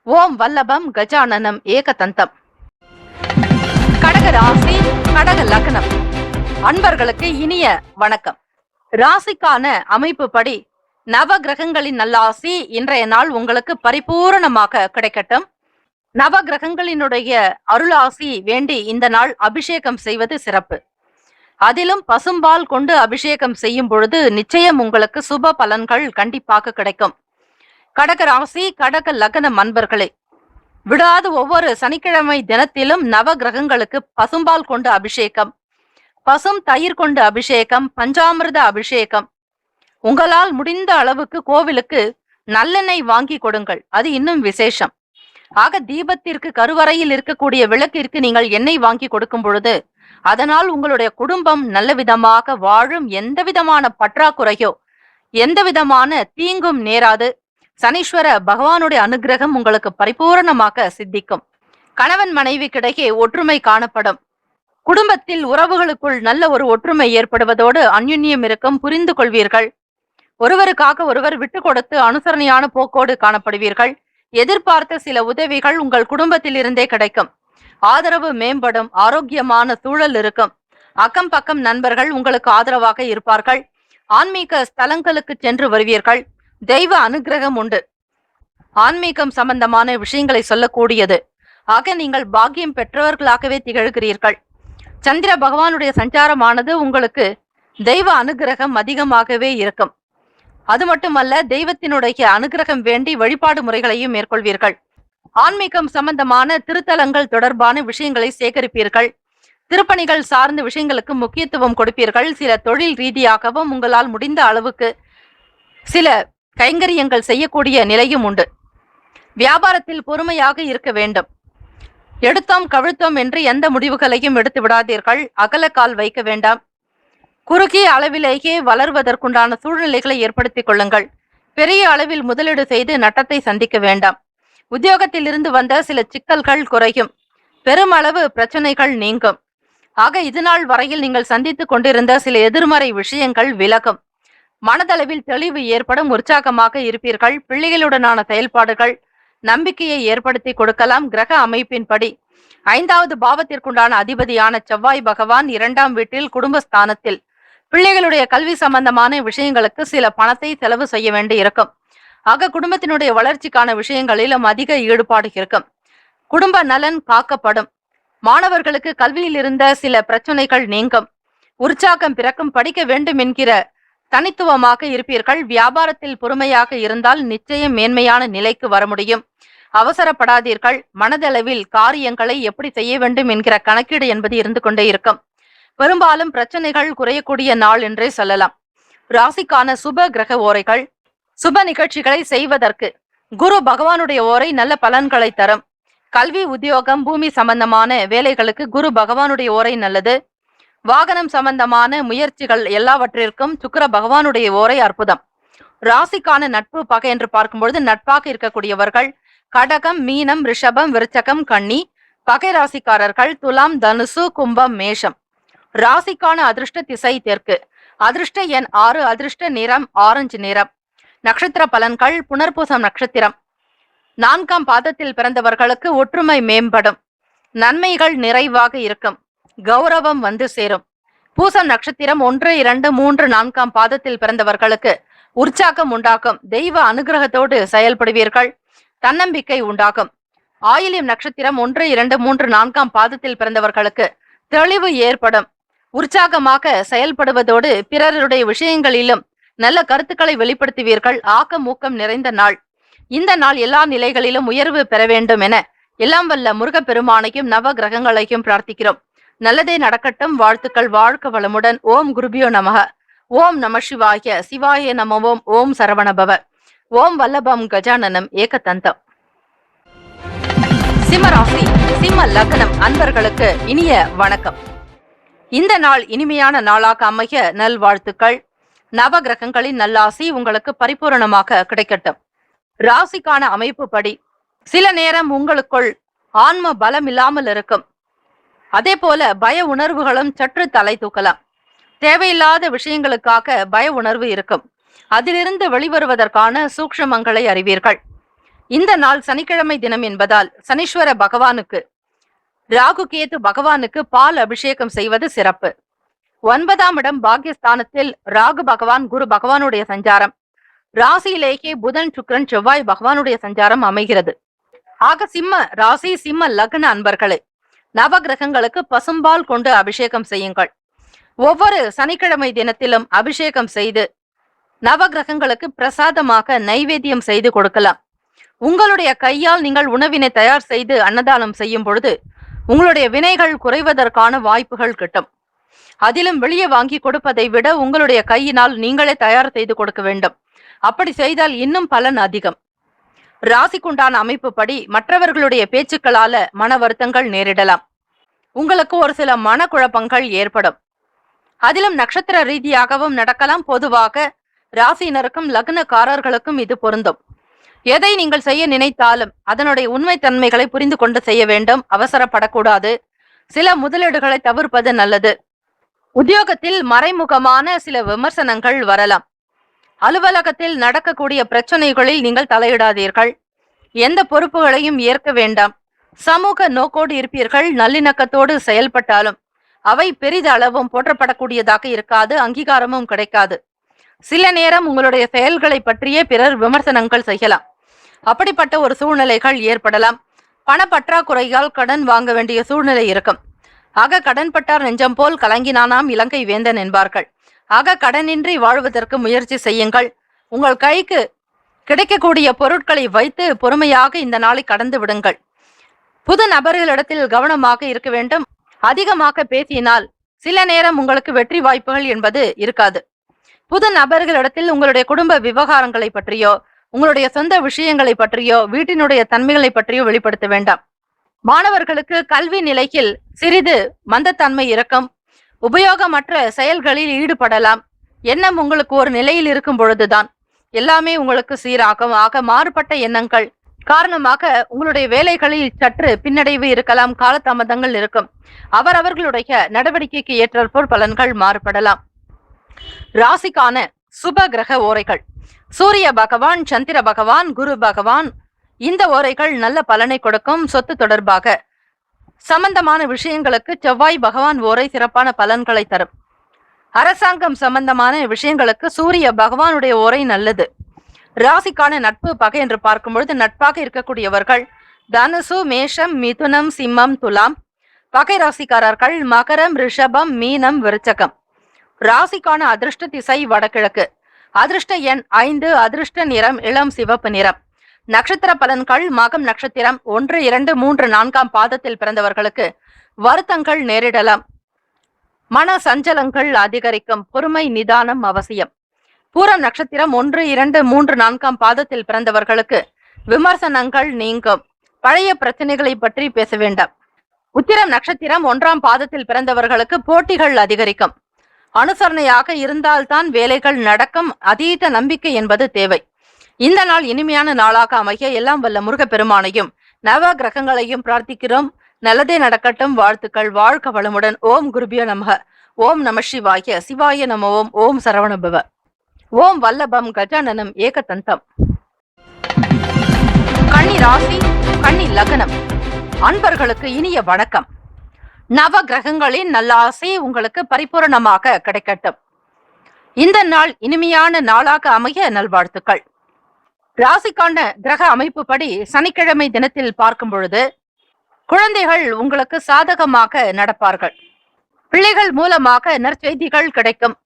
S2: ஓம் வல்லபம் கஜானனம் ஏகதந்தம். கடக ராசி, கடக லக்னம் அன்பர்களுக்கு இனிய வணக்கம். ராசிக்கான அமைப்பு படி நவ கிரகங்களின் நல்லாசி இன்றைய நாள் உங்களுக்கு பரிபூரணமாக கிடைக்கட்டும். நவ கிரகங்களினுடைய அருளாசி வேண்டி இந்த நாள் அபிஷேகம் செய்வது சிறப்பு. அதிலும் பசும்பால் கொண்டு அபிஷேகம் செய்யும் பொழுது நிச்சயம் உங்களுக்கு சுப பலன்கள் கண்டிப்பாக கிடைக்கும். கடக ராசி, கடக லக்னம் அன்பர்களே, விடாது ஒவ்வொரு சனிக்கிழமை தினத்திலும் நவ கிரகங்களுக்கு பசும்பால் கொண்டு அபிஷேகம், பசும் தயிர் கொண்டு அபிஷேகம், பஞ்சாமிர்த அபிஷேகம். உங்களால் முடிந்த அளவுக்கு கோவிலுக்கு நல்லெண்ணெய் வாங்கி கொடுங்கள். அது இன்னும் விசேஷம். ஆக தீபத்திற்கு கருவறையில் இருக்கக்கூடிய விளக்கிற்கு நீங்கள் எண்ணெய் வாங்கி கொடுக்கும் பொழுது அதனால் உங்களுடைய குடும்பம் நல்ல விதமாக வாழும். எந்த விதமான பற்றாக்குறையோ எந்த விதமான தீங்கும் நேராது. சனீஸ்வர பகவானுடைய அனுகிரகம் உங்களுக்கு பரிபூரணமாக சித்திக்கும். கணவன் மனைவிக்கிடையே ஒற்றுமை காணப்படும். குடும்பத்தில் உறவுகளுக்குள் நல்ல ஒரு ஒற்றுமை ஏற்படுவதோடு அந்யுன்யம் இருக்கும். புரிந்து கொள்வீர்கள். ஒருவருக்காக ஒருவர் விட்டு கொடுத்து அனுசரணையான போக்கோடு காணப்படுவீர்கள். எதிர்பார்த்த சில உதவிகள் உங்கள் குடும்பத்தில் இருந்தே கிடைக்கும். ஆதரவு மேம்படும். ஆரோக்கியமான சூழல் இருக்கும். அக்கம் பக்கம் நண்பர்கள் உங்களுக்கு ஆதரவாக இருப்பார்கள். ஆன்மீக ஸ்தலங்களுக்கு சென்று வருவீர்கள். தெய்வ அனுகிரகம் உண்டு. ஆன்மீகம் சம்பந்தமான விஷயங்களை சொல்லக்கூடியது. ஆக நீங்கள் பாக்கியம் பெற்றவர்களாகவே திகழ்கிறீர்கள். சந்திர பகவானுடைய சஞ்சாரமானது உங்களுக்கு தெய்வ அனுகிரகம் அதிகமாகவே இருக்கும். அது மட்டுமல்ல, தெய்வத்தினுடைய அனுகிரகம் வேண்டி வழிபாடு முறைகளையும் மேற்கொள்வீர்கள். ஆன்மீகம் சம்பந்தமான திருத்தலங்கள் தொடர்பான விஷயங்களை சேகரிப்பீர்கள். திருப்பணிகள் சார்ந்த விஷயங்களுக்கு முக்கியத்துவம் கொடுப்பீர்கள். சில தொழில் ரீதியாகவும் உங்களால் முடிந்த அளவுக்கு சில கைங்கரியங்கள் செய்யக்கூடிய நிலையும் உண்டு. வியாபாரத்தில் பொறுமையாக இருக்க வேண்டும். எடுத்தோம் கவிழ்த்தோம் என்று எந்த முடிவுகளையும் எடுத்து விடாதீர்கள். அகலக்கால் வைக்க வேண்டாம். குறுகிய அளவிலேயே வளர்வதற்குண்டான சூழ்நிலைகளை ஏற்படுத்திக் கொள்ளுங்கள். பெரிய அளவில் முதலீடு செய்து நட்டத்தை சந்திக்க வேண்டாம். உத்தியோகத்தில் இருந்து வந்த சில சிக்கல்கள் குறையும். பெருமளவு பிரச்சனைகள் நீங்கும். ஆக இதுநாள் வரையில் நீங்கள் சந்தித்துக் கொண்டிருந்த சில எதிர்மறை விஷயங்கள் விலகும். மனதளவில் தெளிவு ஏற்படும். உற்சாகமாக இருப்பீர்கள். பிள்ளைகளுடனான செயல்பாடுகள் நம்பிக்கையை ஏற்படுத்தி கொடுக்கலாம். கிரக அமைப்பின்படி 5வது பாவத்திற்குண்டான அதிபதியான செவ்வாய் பகவான் 2ஆம் வீட்டில் குடும்பஸ்தானத்தில் பிள்ளைகளுடைய கல்வி சம்பந்தமான விஷயங்களுக்கு சில பணத்தை செலவு செய்ய வேண்டி இருக்கும். ஆக குடும்பத்தினுடைய வளர்ச்சிக்கான விஷயங்களிலும் அதிக ஈடுபாடு இருக்கும். குடும்ப நலன் காக்கப்படும். மாணவர்களுக்கு கல்வியில் இருந்த சில பிரச்சனைகள் நீங்கும். உற்சாகம் பிறக்கும். படிக்க வேண்டும் என்கிற தனித்துவமாக இருப்பீர்கள். வியாபாரத்தில் பொறுமையாக இருந்தால் நிச்சயம் மேன்மையான நிலைக்கு வர முடியும். அவசரப்படாதீர்கள். மனதளவில் காரியங்களை எப்படி செய்ய வேண்டும் என்கிற கணக்கீடு என்பது இருந்து கொண்டே இருக்கும். பெரும்பாலும் பிரச்சனைகள் குறையக்கூடிய நாள் என்றே சொல்லலாம். ராசிக்கான சுப கிரக ஓரைகள். சுப நிகழ்ச்சிகளை செய்வதற்கு குரு பகவானுடைய ஓரை நல்ல பலன்களை தரும். கல்வி, உத்தியோகம், பூமி சம்பந்தமான வேலைகளுக்கு குரு பகவானுடைய ஓரை நல்லது. வாகனம் சம்பந்தமான முயற்சிகள் எல்லாவற்றிற்கும் சுக்கிர பகவானுடைய ஓரை அற்புதம். ராசிக்கான நட்பு பகை என்று பார்க்கும்பொழுது நட்பாக இருக்கக்கூடியவர்கள் கடகம், மீனம், ரிஷபம், விருச்சகம், கன்னி. பகை ராசிக்காரர்கள் துலாம், தனுசு, கும்பம், மேஷம். ராசிக்கான அதிர்ஷ்ட திசை தெற்கு. அதிர்ஷ்ட எண் 6. அதிர்ஷ்ட நிறம் ஆரஞ்சு நிறம். நட்சத்திர பலன்கள். புனர்பூசம் நட்சத்திரம் 4ஆம் பாதத்தில் பிறந்தவர்களுக்கு ஒற்றுமை மேம்படும். நன்மைகள் நிறைவாக இருக்கும். கௌரவம் வந்து சேரும். பூசம் நட்சத்திரம் 1, 2, 3, 4ஆம் பாதத்தில் பிறந்தவர்களுக்கு உற்சாகம் உண்டாகும். தெய்வ அனுகிரகத்தோடு செயல்படுவீர்கள். தன்னம்பிக்கை உண்டாகும். ஆயில்யம் நட்சத்திரம் 1, 2, 3, 4ஆம் பாதத்தில் பிறந்தவர்களுக்கு தெளிவு ஏற்படும். உற்சாகமாக செயல்படுவதோடு பிறருடைய விஷயங்களிலும் நல்ல கருத்துக்களை வெளிப்படுத்துவீர்கள். ஆக்கம் ஊக்கம் நிறைந்த நாள். இந்த நாள் எல்லா நிலைகளிலும் உயர்வு பெற வேண்டும் என எல்லாம் வல்ல முருகப்பெருமானையும் நவ கிரகங்களையும் பிரார்த்திக்கிறோம். நல்லதே நடக்கட்டும். வாழ்த்துக்கள். வாழ்க வளமுடன். ஓம் குருபியோ நமக. ஓம் நம சிவாய. சிவாய நமவோம். ஓம் சரவணபவ. ஓம் வல்லபம் கஜானனம் ஏகதந்தம். சிம்மராசி சிம்ம லக்னம் அன்பர்களுக்கு இனிய வணக்கம். இந்த நாள் இனிமையான நாளாக அமைய நல்வாழ்த்துக்கள். நவ கிரகங்களின் நல்லாசி உங்களுக்கு பரிபூரணமாக கிடைக்கட்டும். ராசிக்கான அமைப்பு படி சில நேரம் உங்களுக்குள் ஆன்ம பலம் இல்லாமல் இருக்கும். அதே போல பய உணர்வுகளும் சற்று தலை தூக்கலாம். தேவையில்லாத விஷயங்களுக்காக பய உணர்வு இருக்கும். அதிலிருந்து வெளிவருவதற்கான சூக்ஷ்மங்களை அறிவீர்கள். இந்த நாள் சனிக்கிழமை தினம் என்பதால் சனீஸ்வர பகவானுக்கு ராகு கேது பகவானுக்கு பால் அபிஷேகம் செய்வது சிறப்பு. 9ஆம் இடம் பாக்யஸ்தானத்தில் ராகு பகவான் குரு பகவானுடைய சஞ்சாரம். ராசியிலேயே புதன் சுக்கிரன் செவ்வாய் பகவானுடைய சஞ்சாரம் அமைகிறது. ஆக சிம்ம ராசி சிம்ம லக்ன அன்பர்களே, நவ கிரகங்களுக்கு பசும்பால் கொண்டு அபிஷேகம் செய்யுங்கள். ஒவ்வொரு சனிக்கிழமை தினத்திலும் அபிஷேகம் செய்து நவ கிரகங்களுக்கு பிரசாதமாக நைவேத்தியம் செய்து கொடுக்கலாம். உங்களுடைய கையால் நீங்கள் உணவினை தயார் செய்து அன்னதானம் செய்யும் பொழுது உங்களுடைய வினைகள் குறைவதற்கான வாய்ப்புகள் கிட்டும். அதிலும் வெளியே வாங்கி கொடுப்பதை விட உங்களுடைய கையினால் நீங்களே தயார் செய்து கொடுக்க வேண்டும். அப்படி செய்தால் இன்னும் பலன் அதிகம். ராசிக்குண்டான அமைப்பு படி மற்றவர்களுடைய பேச்சுக்களால மன வருத்தங்கள் நேரிடலாம். உங்களுக்கு ஒரு சில மனக்குழப்பங்கள் ஏற்படும். அதிலும் நட்சத்திர ரீதியாகவும் நடக்கலாம். பொதுவாக ராசியினருக்கும் லக்னக்காரர்களுக்கும் இது பொருந்தும். எதை நீங்கள் செய்ய நினைத்தாலும் அதனுடைய உண்மை தன்மைகளை புரிந்து கொண்டு செய்ய வேண்டும். அவசரப்படக்கூடாது. சில முதலீடுகளை தவிர்ப்பது நல்லது. உத்தியோகத்தில் மறைமுகமான சில விமர்சனங்கள் வரலாம். அலுவலகத்தில் நடக்கக்கூடிய பிரச்சனைகளில் நீங்கள் தலையிடாதீர்கள். எந்த பொறுப்புகளையும் ஏற்க வேண்டாம். சமூக நோக்கோடு இருப்பீர்கள். நல்லிணக்கத்தோடு செயல்பட்டாலும் அவை பெரிதளவும் போற்றப்படக்கூடியதாக இருக்காது. அங்கீகாரமும் கிடைக்காது. சில நேரம் உங்களுடைய செயல்களை பற்றியே பிறர் விமர்சனங்கள் செய்யலாம். அப்படிப்பட்ட ஒரு சூழ்நிலைகள் ஏற்படலாம். பணப்பற்றாக்குறையால் கடன் வாங்க வேண்டிய சூழ்நிலை இருக்கும். ஆக கடன்பட்டார் நெஞ்சம் போல் கலங்கினானாம் இலங்கை வேந்தன் என்பார்கள். ஆக கடனின்றி வாழ்வதற்கு முயற்சி செய்யுங்கள். உங்கள் கைக்கு கிடைக்கக்கூடிய பொருட்களை வைத்து பொறுமையாக இந்த நாளை கடந்து விடுங்கள். புது நபர்களிடத்தில் கவனமாக இருக்க வேண்டும். அதிகமாக பேசினால் சில நேரம் உங்களுக்கு வெற்றி வாய்ப்புகள் என்பது இருக்காது. புது நபர்களிடத்தில் உங்களுடைய குடும்ப விவகாரங்களை பற்றியோ உங்களுடைய சொந்த விஷயங்களை பற்றியோ வீட்டினுடைய தன்மைகளை பற்றியோ வெளிப்படுத்த வேண்டாம். மாணவர்களுக்கு கல்வி நிலையில் சிறிது மந்தத்தன்மை இருக்கும். உபயோகமற்ற செயல்களில் ஈடுபடலாம். எண்ணம் உங்களுக்கு ஒரு நிலையில் இருக்கும் பொழுதுதான் எல்லாமே உங்களுக்கு சீராகும். ஆக மாறுபட்ட எண்ணங்கள் காரணமாக உங்களுடைய வேலைகளில் சற்று பின்னடைவு இருக்கலாம். காலதாமதங்கள் இருக்கும். அவரவர்களுடைய நடவடிக்கைக்கு ஏற்றாற்போல் பலன்கள் மாறுபடலாம். ராசிக்கான சுப கிரக ஓரைகள் சூரிய பகவான், சந்திர பகவான், குரு பகவான். இந்த ஓரைகள் நல்ல பலனை கொடுக்கும். சொத்து தொடர்பாக சம்பந்தமான விஷயங்களுக்கு செவ்வாய் பகவான் ஓரை சிறப்பான பலன்களை தரும். அரசாங்கம் சம்பந்தமான விஷயங்களுக்கு சூரிய பகவானுடைய ஓரை நல்லது. ராசிக்கான நட்பு பகை என்று பார்க்கும்பொழுது நட்பாக இருக்கக்கூடியவர்கள் தனுசு, மேஷம், மிதுனம், சிம்மம், துலாம். பகை ராசிக்காரர்கள் மகரம், ரிஷபம், மீனம், விருச்சகம். ராசிக்கான அதிர்ஷ்ட திசை வடகிழக்கு. அதிர்ஷ்ட எண் 5. அதிர்ஷ்ட நிறம் இளம் சிவப்பு நிறம். நட்சத்திர பலன்கள் மகம் நட்சத்திரம் 1, 2, 3, 4ஆம் பாதத்தில் பிறந்தவர்களுக்கு வருத்தங்கள் நேரிடலாம். மன சஞ்சலங்கள் அதிகரிக்கும். பொறுமை நிதானம் அவசியம். பூரம் நட்சத்திரம் 1, 2, 3, 4ஆம் பாதத்தில் பிறந்தவர்களுக்கு விமர்சனங்கள் நீங்கும். பழைய பிரச்சனைகளை பற்றி பேச வேண்டாம். உத்திரம் நட்சத்திரம் 1ஆம் பாதத்தில் பிறந்தவர்களுக்கு போட்டிகள் அதிகரிக்கும். அனுசரணையாக இருந்தால்தான் வேலைகள் நடக்கும். அதீத நம்பிக்கை என்பது தேவை. இந்த நாள் இனிமையான நாளாக அமைய எல்லாம் வல்ல முருகப்பெருமானையும் நவ கிரகங்களையும் பிரார்த்திக்கிறோம். நல்லதே நடக்கட்டும். வாழ்த்துக்கள். வாழ்க வளமுடன். ஓம் குருபியோ நமக. ஓம் நம சிவாய. சிவாய நம. ஓம் ஓம் சரவணபவ. ஓம் வல்லபம் கஜானனம் ஏகதந்தம். கன்னி ராசி கன்னி லக்னம் அன்பர்களுக்கு இனிய வணக்கம். நவ கிரகங்களின் நல்லாசி உங்களுக்கு பரிபூரணமாக கிடைக்கட்டும். இந்த நாள் இனிமையான நாளாக அமைய நல்வாழ்த்துக்கள். ராசிக்கான கிரக அமைப்பு படி சனிக்கிழமை தினத்தில் பார்க்கும் பொழுது குழந்தைகள் உங்களுக்கு சாதகமாக நடப்பார்கள். பிள்ளைகள் மூலமாக நற்செய்திகள் கிடைக்கும்.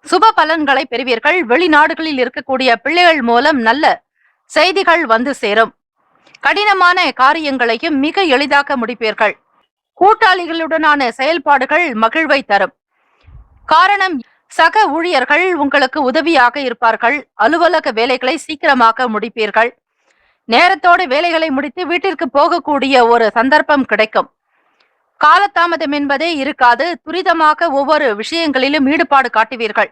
S2: சுப பலன்களை பெறுவீர்கள். வெளிநாடுகளில் இருக்கக்கூடிய பிள்ளைகள் மூலம் நல்ல செய்திகள் வந்து சேரும். கடினமான காரியங்களையும் மிக எளிதாக முடிப்பீர்கள். கூட்டாளிகளுடனான செயல்பாடுகள் மகிழ்வை தரும். காரணம், சக ஊழியர்கள் உங்களுக்கு உதவியாக இருப்பார்கள். அலுவலக வேலைகளை சீக்கிரமாக முடிப்பீர்கள். நேரத்தோடு வேலைகளை முடித்து வீட்டிற்கு போகக்கூடிய ஒரு சந்தர்ப்பம் கிடைக்கும். காலதாமதம் என்பதே இருக்காது. துரிதமாக ஒவ்வொரு விஷயங்களிலும் ஈடுபாடு காட்டுவீர்கள்.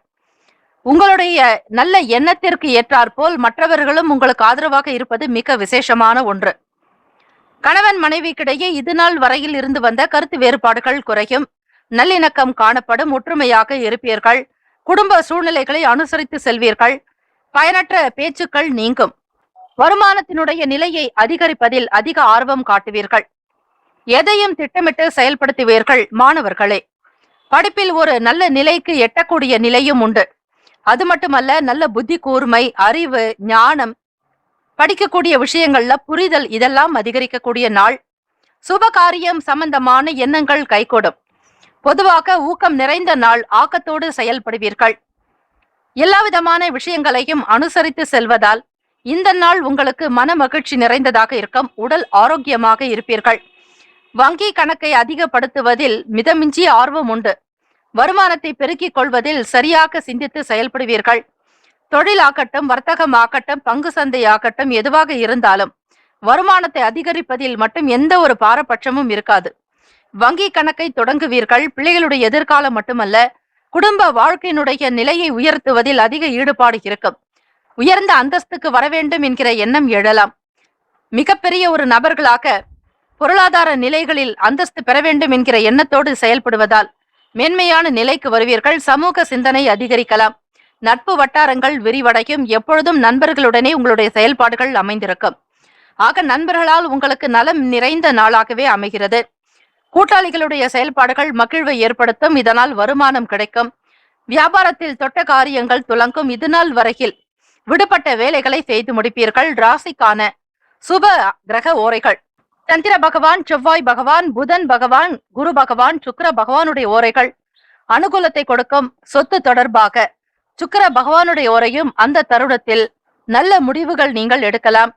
S2: உங்களுடைய நல்ல எண்ணத்திற்கு ஏற்றாற்போல் மற்றவர்களும் உங்களுக்கு ஆதரவாக இருப்பது மிக விசேஷமான ஒன்று. கணவன் மனைவிக்கிடையே இதுநாள் வரையில் இருந்து வந்த கருத்து வேறுபாடுகள் குறையும். நல்லிணக்கம் காணப்படும். ஒற்றுமையாக இருப்பீர்கள். குடும்ப சூழ்நிலைகளை அனுசரித்து செல்வீர்கள். பயனற்ற பேச்சுக்கள் நீங்கும். வருமானத்தினுடைய நிலையை அதிகரிப்பதில் அதிக ஆர்வம் காட்டுவீர்கள். எதையும் திட்டமிட்டு செயல்படுத்துவீர்கள். மாணவர்களே, படிப்பில் ஒரு நல்ல நிலைக்கு எட்டக்கூடிய நிலையும் உண்டு. அது மட்டுமல்ல, நல்ல புத்தி கூர்மை, அறிவு, ஞானம், படிக்கக்கூடிய விஷயங்கள்ல புரிதல் இதெல்லாம் அதிகரிக்கக்கூடிய நாள். சுபகாரியம் சம்பந்தமான எண்ணங்கள் கைகூடும். பொதுவாக ஊக்கம் நிறைந்த நாள். ஆக்கத்தோடு செயல்படுவீர்கள். எல்லா விதமான விஷயங்களையும் அனுசரித்து செல்வதால் இந்த நாள் உங்களுக்கு மன மகிழ்ச்சி நிறைந்ததாக இருக்கும். உடல் ஆரோக்கியமாக இருப்பீர்கள். வங்கி கணக்கை அதிகப்படுத்துவதில் மிதமிஞ்சிய ஆர்வம் உண்டு. வருமானத்தை பெருக்கிக் கொள்வதில் சரியாக சிந்தித்து செயல்படுவீர்கள். தொழிலாகட்டும், வர்த்தகமாகட்டும், பங்கு சந்தையாகட்டும், எதுவாக இருந்தாலும் வருமானத்தை அதிகரிப்பதில் மட்டும் எந்த ஒரு பாரபட்சமும் இருக்காது. வங்கி கணக்கை தொடங்குவீர்கள். பிள்ளைகளுடைய எதிர்காலம் மட்டுமல்ல, குடும்ப வாழ்க்கையினுடைய நிலையை உயர்த்துவதில் அதிக ஈடுபாடு இருக்கும். உயர்ந்த அந்தஸ்துக்கு வர வேண்டும் என்கிற எண்ணம் எழலாம். மிகப்பெரிய ஒரு நபர்களாக பொருளாதார நிலைகளில் அந்தஸ்து பெற வேண்டும் என்கிற எண்ணத்தோடு செயல்படுவதால் மேன்மையான நிலைக்கு வருவீர்கள். சமூக சிந்தனை அதிகரிக்கலாம். நட்பு வட்டாரங்கள் விரிவடையும். எப்பொழுதும் நண்பர்களுடனே உங்களுடைய செயல்பாடுகள் அமைந்திருக்கும். ஆக நண்பர்களால் உங்களுக்கு நலம் நிறைந்த நாளாகவே அமைகிறது. கூட்டாளிகளுடைய செயல்பாடுகள் மகிழ்வை ஏற்படுத்தும். இதனால் வருமானம் கிடைக்கும். வியாபாரத்தில் தொட்ட காரியங்கள் துலங்கும். இதுநாள் வரையில் விடுபட்ட வேலைகளை செய்து முடிப்பீர்கள். ராசிக்கான சுப கிரக ஓரைகள்: சந்திர பகவான், செவ்வாய் பகவான், புதன் பகவான், குரு பகவான், சுக்கிர பகவானுடைய ஓரைகள் அனுகூலத்தை கொடுக்கும். சொத்து தொடர்பாக சுக்கிர பகவானுடைய ஓரையும் அந்த தருணத்தில் நல்ல முடிவுகள் நீங்கள் எடுக்கலாம்.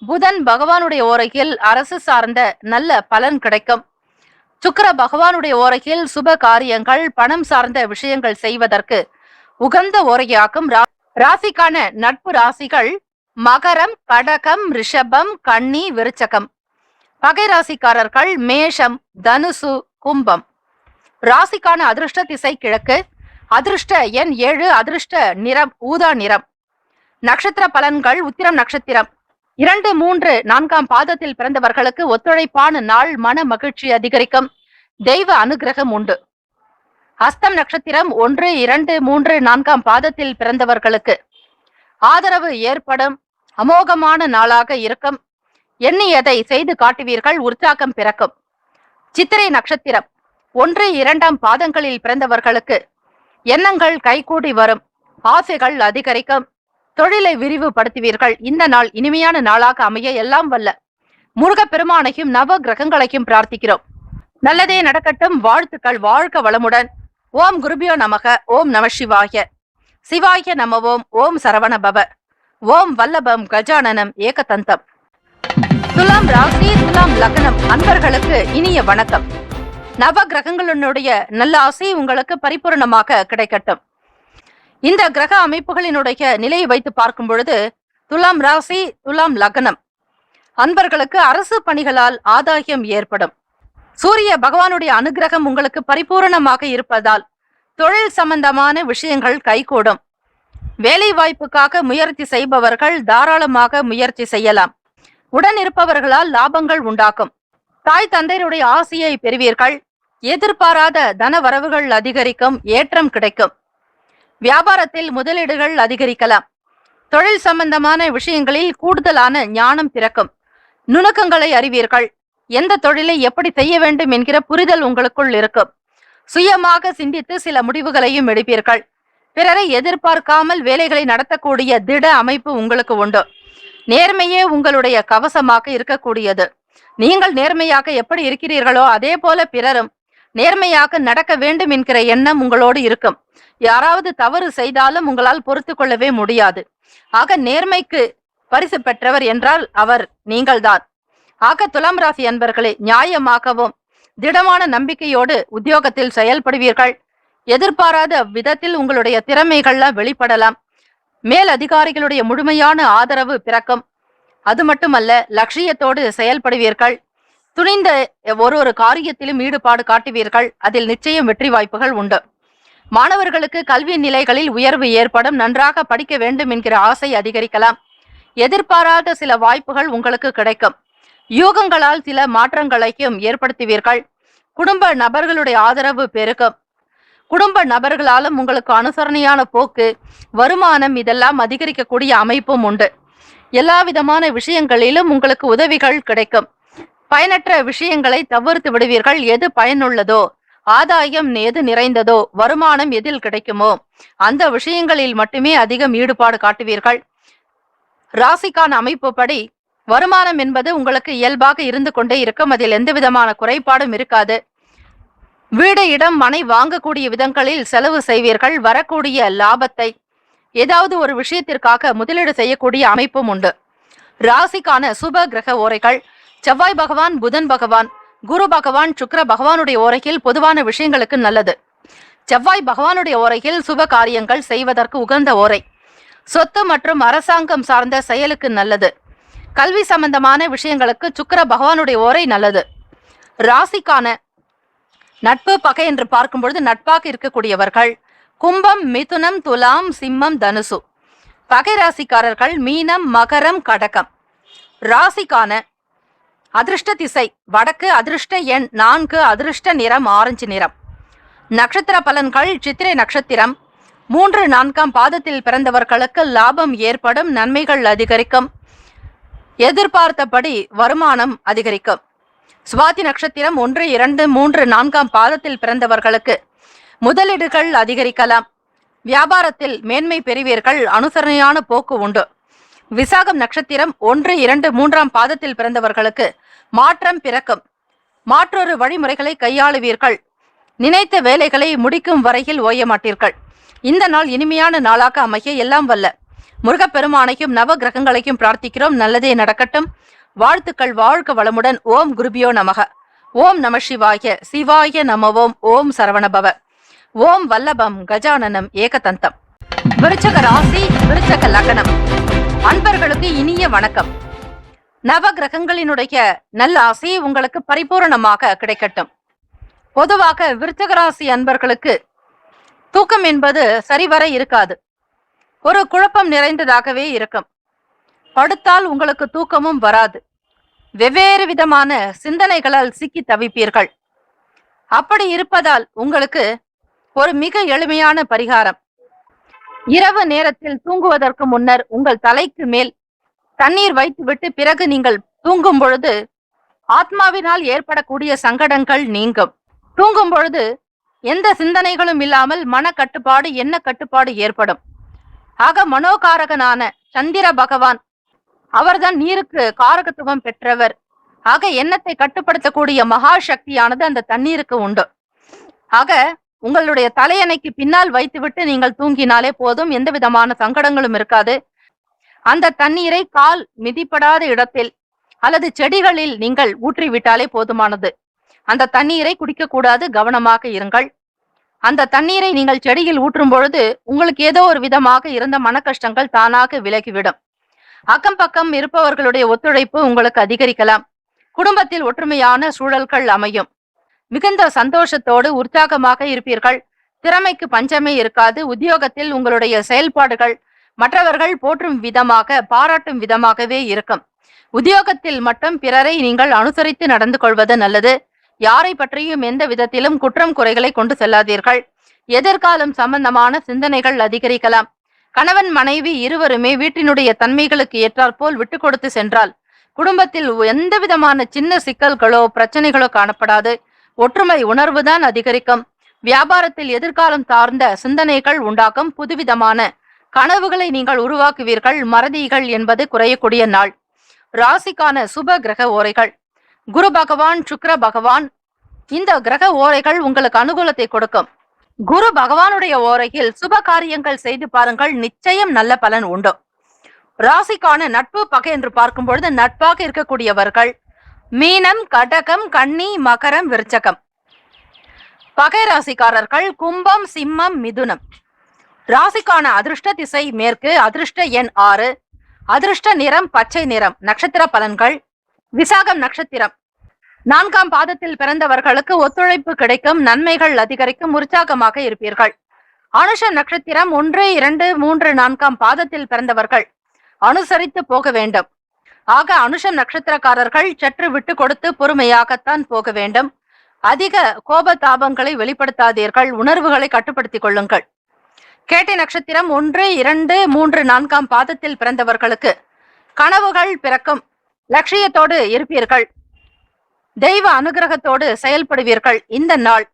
S2: புதன் பகவானுடைய ஓரையில் அரசு சார்ந்த நல்ல பலன் கிடைக்கும். சுக்கிர பகவானுடைய ஓரையில் சுப காரியங்கள், பணம் சார்ந்த விஷயங்கள் செய்வதற்கு உகந்த ஓரையாகும். ராசிக்கான நட்பு ராசிகள் மகரம், கடகம், ரிஷபம், கன்னி, விருச்சகம். பகை ராசிக்காரர்கள் மேஷம், தனுசு, கும்பம். ராசிக்கான அதிர்ஷ்ட திசை கிழக்கு. அதிர்ஷ்ட எண் 7. அதிர்ஷ்ட நிறம் ஊதா நிறம். நட்சத்திர பலன்கள்: உத்திரம் நட்சத்திரம் 2, 3, 4ஆம் பாதத்தில் பிறந்தவர்களுக்கு ஒத்துழைப்பான நாள். மன மகிழ்ச்சி அதிகரிக்கும். தெய்வ அனுகிரகம் உண்டு. அஸ்தம் நட்சத்திரம் 1, 2, 3, 4ஆம் பாதத்தில் பிறந்தவர்களுக்கு ஆதரவு ஏற்படும். அமோகமான நாளாக இருக்கும். எண்ணியதை செய்து காட்டுவீர்கள். உற்சாகம் பிறக்கும். சித்திரை நட்சத்திரம் 1, 2ஆம் பாதங்களில் பிறந்தவர்களுக்கு எண்ணங்கள் கைகூடி வரும். ஆசைகள் அதிகரிக்கும். தொழிலை விரிவுபடுத்துவீர்கள். இந்த நாள் இனிமையான நாளாக அமைய எல்லாம் வல்ல முருகப்பெருமானையும் நவ கிரகங்களையும் பிரார்த்திக்கிறோம். நல்லதே நடக்கட்டும். வாழ்த்துக்கள். வாழ்க வளமுடன். ஓம் குருபியோ நமக. ஓம் நம சிவாய. சிவாய நமவோம். ஓம் சரவண பவ. ஓம் வல்லபம் கஜானனம் ஏகதந்தம். துலாம் ராசி, துலாம் லக்னம் அன்பர்களுக்கு இனிய வணக்கம். நவ கிரகங்களுடைய நல்ல ஆசை உங்களுக்கு பரிபூர்ணமாக கிடைக்கட்டும். இந்த கிரக அமைப்புகளினுடைய நிலையை வைத்து பார்க்கும் பொழுது துலாம் ராசி, துலாம் லக்னம் அன்பர்களுக்கு அரசு பணிகளால் ஆதாயம் ஏற்படும். சூரிய பகவானுடைய அனுகிரகம் உங்களுக்கு பரிபூரணமாக இருப்பதால் தொழில் சம்பந்தமான விஷயங்கள் கைகூடும். வேலை வாய்ப்புக்காக முயற்சி செய்பவர்கள் தாராளமாக முயற்சி செய்யலாம். உடன் இருப்பவர்களால் லாபங்கள் உண்டாகும். தாய் தந்தையருடைய ஆசையை பெறுவீர்கள். எதிர்பாராத தன வரவுகள் அதிகரிக்கும். ஏற்றம் கிடைக்கும். வியாபாரத்தில் முதலீடுகள் அதிகரிக்கலாம். தொழில் சம்பந்தமான விஷயங்களில் கூடுதலான ஞானம் பிறக்கும். நுணுக்கங்களை அறிவீர்கள். எந்த தொழிலை எப்படி செய்ய வேண்டும் என்கிற புரிதல் உங்களுக்குள் இருக்கும். சுயமாக சிந்தித்து சில முடிவுகளையும் எடுப்பீர்கள். பிறரை எதிர்பார்க்காமல் வேலைகளை நடத்தக்கூடிய திட அமைப்பு உங்களுக்கு உண்டு. நேர்மையே உங்களுடைய கவசமாக இருக்கக்கூடியது. நீங்கள் நேர்மையாக எப்படி இருக்கிறீர்களோ அதே போல பிறரும் நேர்மையாக நடக்க வேண்டும் என்கிற எண்ணம் உங்களோடு இருக்கும். யாராவது தவறு செய்தாலும் உங்களால் பொறுத்து கொள்ளவே முடியாது. ஆக நேர்மைக்கு பரிசு பெற்றவர் என்றால் அவர் நீங்கள்தான். ஆக துலாம் ராசி அன்பர்களே, நியாயமாகவும் திடமான நம்பிக்கையோடு உத்தியோகத்தில் செயல்படுவீர்கள். எதிர்பாராத விதத்தில் உங்களுடைய திறமைகள்லாம் வெளிப்படலாம். மேல் அதிகாரிகளுடைய முழுமையான ஆதரவு பிறக்கும். அது மட்டுமல்ல, லட்சியத்தோடு செயல்படுவீர்கள். துணிந்த ஒரு காரியத்திலும் ஈடுபாடு காட்டுவீர்கள். அதில் நிச்சயம் வெற்றி வாய்ப்புகள் உண்டு. மாணவர்களுக்கு கல்வி நிலைகளில் உயர்வு ஏற்படும். நன்றாக படிக்க வேண்டும் என்கிற ஆசை அதிகரிக்கலாம். எதிர்பாராத சில வாய்ப்புகள் உங்களுக்கு கிடைக்கும். யூகங்களால் சில மாற்றங்களையும் ஏற்படுத்துவீர்கள். குடும்ப நபர்களுடைய ஆதரவு பெருகும். குடும்ப நபர்களாலும் உங்களுக்கு அனுசரணையான போக்கு, வருமானம் இதெல்லாம் அதிகரிக்கக்கூடிய அமைப்பும் உண்டு. எல்லா விதமான விஷயங்களிலும் உங்களுக்கு உதவிகள் கிடைக்கும். பயனற்ற விஷயங்களை தவிர்த்து விடுவீர்கள். எது பயனுள்ளதோ, ஆதாயம் எது நிறைந்ததோ, வருமானம் எதில் கிடைக்குமோ அந்த விஷயங்களில் மட்டுமே அதிகம் ஈடுபாடு காட்டுவீர்கள். ராசிக்கான அமைப்பு படி வருமானம் என்பது உங்களுக்கு இயல்பாக இருந்து கொண்டே இருக்கும். அதில் எந்த விதமான குறைபாடும் இருக்காது. வீடு, இடம், மனை வாங்கக்கூடிய விதங்களில் செலவு செய்வீர்கள். வரக்கூடிய லாபத்தை ஏதாவது ஒரு விஷயத்திற்காக முதலீடு செய்யக்கூடிய அமைப்பும் உண்டு. ராசிக்கான சுப கிரக ஓரைகள்: செவ்வாய் பகவான், புதன் பகவான், குரு பகவான், சுக்கிர பகவானுடைய ஓரையில் பொதுவான விஷயங்களுக்கு நல்லது. செவ்வாய் பகவானுடைய ஓரையில் சுப காரியங்கள் செய்வதற்கு உகந்த ஓரை. சொத்து மற்றும் அரசாங்கம் சார்ந்த செயலுக்கு நல்லது. கல்வி சம்பந்தமான விஷயங்களுக்கு சுக்கிர பகவானுடைய ஓரை நல்லது. ராசிக்கான நட்பு, பகை என்று பார்க்கும் பொழுது நட்பாக இருக்கக்கூடியவர்கள் கும்பம், மிதுனம், துலாம், சிம்மம், தனுசு. பகை ராசிக்காரர்கள் மீனம், மகரம், கடகம். ராசிக்கான அதிர்ஷ்ட திசை வடக்கு, அதிர்ஷ்ட எண் 4, அதிர்ஷ்ட நிறம் ஆரஞ்சு நிறம். நட்சத்திர பலன்கள்: சித்திரை நட்சத்திரம் 3, 4ஆம் பாதத்தில் பிறந்தவர்களுக்கு லாபம் ஏற்படும். நன்மைகள் அதிகரிக்கும். எதிர்பார்த்தபடி வருமானம் அதிகரிக்கும். சுவாதி நட்சத்திரம் 1, 2, 3, 4ஆம் பாதத்தில் பிறந்தவர்களுக்கு முதலீடுகள் அதிகரிக்கலாம். வியாபாரத்தில் மேன்மை பெறுவீர்கள். அனுசரணையான போக்கு உண்டு. விசாகம் நட்சத்திரம் 1, 2, 3ஆம் பாதத்தில் பிறந்தவர்களுக்கு மாற்றம் பிறக்கும். மாற்றொரு வழிமுறைகளை கையாளுவீர்கள். நினைத்த வேலைகளை முடிக்கும் வரையில் ஓய மாட்டீர்கள். இந்த நாள் இனிமையான நாளாக அமைய எல்லாம் வல்ல முருகப்பெருமானையும் நவ கிரகங்களையும் பிரார்த்திக்கிறோம். நல்லதே நடக்கட்டும். வாழ்த்துக்கள். வாழ்க வளமுடன். ஓம் குருபியோ நமக. ஓம் நம சிவாய. சிவாய நமவோம். ஓம் சரவணபவ. ஓம் வல்லபம் கஜானனம் ஏகதந்தம். விருச்சக ராசி, விருச்சக லக்னம் அன்பர்களுக்கு இனிய வணக்கம். நவ கிரகங்களினுடைய நல்ல ஆசை உங்களுக்கு பரிபூரணமாக கிடைக்கட்டும். பொதுவாக விருச்சக ராசி அன்பர்களுக்கு தூக்கம் என்பது சரிவர இருக்காது. ஒரு குழப்பம் நிறைந்ததாகவே இருக்கும். படுத்தால் உங்களுக்கு தூக்கமும் வராது. வெவ்வேறு விதமான சிந்தனைகளால் சிக்கி தவிப்பீர்கள். அப்படி இருப்பதால் உங்களுக்கு ஒரு மிக எளிமையான பரிகாரம்: இரவு நேரத்தில் தூங்குவதற்கு முன்னர் உங்கள் தலைக்கு மேல் தண்ணீர் வைத்துவிட்டு பிறகு நீங்கள் தூங்கும் பொழுது ஆத்மாவினால் ஏற்படக்கூடிய சங்கடங்கள் நீங்கும். தூங்கும் பொழுது எந்த சிந்தனைகளும் இல்லாமல் மன கட்டுப்பாடு, எண்ண கட்டுப்பாடு ஏற்படும். ஆக மனோகாரகனான சந்திர பகவான் அவர்தான் நீருக்கு காரகத்துவம் பெற்றவர். ஆக எண்ணத்தை கட்டுப்படுத்தக்கூடிய மகா சக்தியானது அந்த தண்ணீருக்கு உண்டு. ஆக உங்களுடைய தலையணைக்கு பின்னால் வைத்துவிட்டு நீங்கள் தூங்கினாலே போதும். எந்த விதமான சங்கடங்களும் இருக்காது. அந்த தண்ணீரை கால் மிதிப்படாத இடத்தில் அல்லது செடிகளில் நீங்கள் ஊற்றிவிட்டாலே போதுமானது. அந்த தண்ணீரை குடிக்கக்கூடாது. கவனமாக இருங்கள். அந்த தண்ணீரை நீங்கள் செடியில் ஊற்றும் பொழுது உங்களுக்கு ஏதோ ஒரு விதமாக இருந்த மன கஷ்டங்கள் தானாக விலகிவிடும். அக்கம் பக்கம் இருப்பவர்களுடைய ஒத்துழைப்பு உங்களுக்கு அதிகரிக்கலாம். குடும்பத்தில் ஒற்றுமையான சூழல்கள் அமையும். மிகுந்த சந்தோஷத்தோடு உற்சாகமாக இருப்பீர்கள். திறமைக்கு பஞ்சமே இருக்காது. உத்தியோகத்தில் உங்களுடைய செயல்பாடுகள் மற்றவர்கள் போற்றும் விதமாக, பாராட்டும் விதமாகவே இருக்கும். உத்தியோகத்தில் மட்டும் பிறரை நீங்கள் அனுசரித்து நடந்து கொள்வது நல்லது. யாரை பற்றியும் எந்த விதத்திலும் குற்றம் குறைகளை கொண்டு செல்லாதீர்கள். எதிர்காலம் சம்பந்தமான சிந்தனைகள் அதிகரிக்கலாம். கணவன் மனைவி இருவருமே வீட்டினுடைய தன்மைகளுக்கு ஏற்றாற்போல் விட்டு கொடுத்து சென்றால் குடும்பத்தில் எந்த விதமான சின்ன சிக்கல்களோ பிரச்சனைகளோ காணப்படாது. ஒற்றுமை உணர்வுதான் அதிகரிக்கும். வியாபாரத்தில் எதிர்காலம் சார்ந்த சிந்தனைகள் உண்டாகும். புதுவிதமான கனவுகளை நீங்கள் உருவாக்குவீர்கள். மறதிகள் என்பது குறையக்கூடிய நாள். ராசிக்கான சுப கிரக ஓரைகள்: குரு பகவான், சுக்கிர பகவான். இந்த கிரக ஓரைகள் உங்களுக்கு அனுகூலத்தை கொடுக்கும். குரு பகவானுடைய ஓரையில் சுப காரியங்கள் செய்து பாருங்கள், நிச்சயம் நல்ல பலன் உண்டு. ராசிக்கான நட்பு பகை என்று பார்க்கும் பொழுது நட்பாக இருக்கக்கூடியவர்கள் மீனம், கடகம், கன்னி, மகரம், விருச்சகம். பகை ராசிக்காரர்கள் கும்பம், சிம்மம், மிதுனம். ராசிக்கான அதிர்ஷ்ட திசை மேற்கு. அதிர்ஷ்ட எண் 6. அதிர்ஷ்ட நிறம் பச்சை நிறம். நட்சத்திர பலன்கள்: விசாகம் நட்சத்திரம் 4ஆம் பாதத்தில் பிறந்தவர்களுக்கு ஒத்துழைப்பு கிடைக்கும், நன்மைகள் அதிகரிக்கும், உற்சாகமாக இருப்பீர்கள். அனுஷம் நட்சத்திரம் 1, 2, 3, 4ஆம் பாதத்தில் பிறந்தவர்கள் அனுசரித்து போக வேண்டும். ஆக அனுஷம் நட்சத்திரக்காரர்கள் சற்று விட்டு கொடுத்து பொறுமையாகத்தான் போக வேண்டும். அதிக கோபதாபங்களை வெளிப்படுத்தாதீர்கள், உணர்வுகளை கட்டுப்படுத்திக் கொள்ளுங்கள். கேட்டை நட்சத்திரம் 1, 2, 3, 4ஆம் பாதத்தில் பிறந்தவர்களுக்கு கனவுகள் பிறக்கும், லட்சியத்தோடு இருப்பீர்கள், தெய்வ அனுகிரகத்தோடு செயல்படுவீர்கள். இந்த நாள்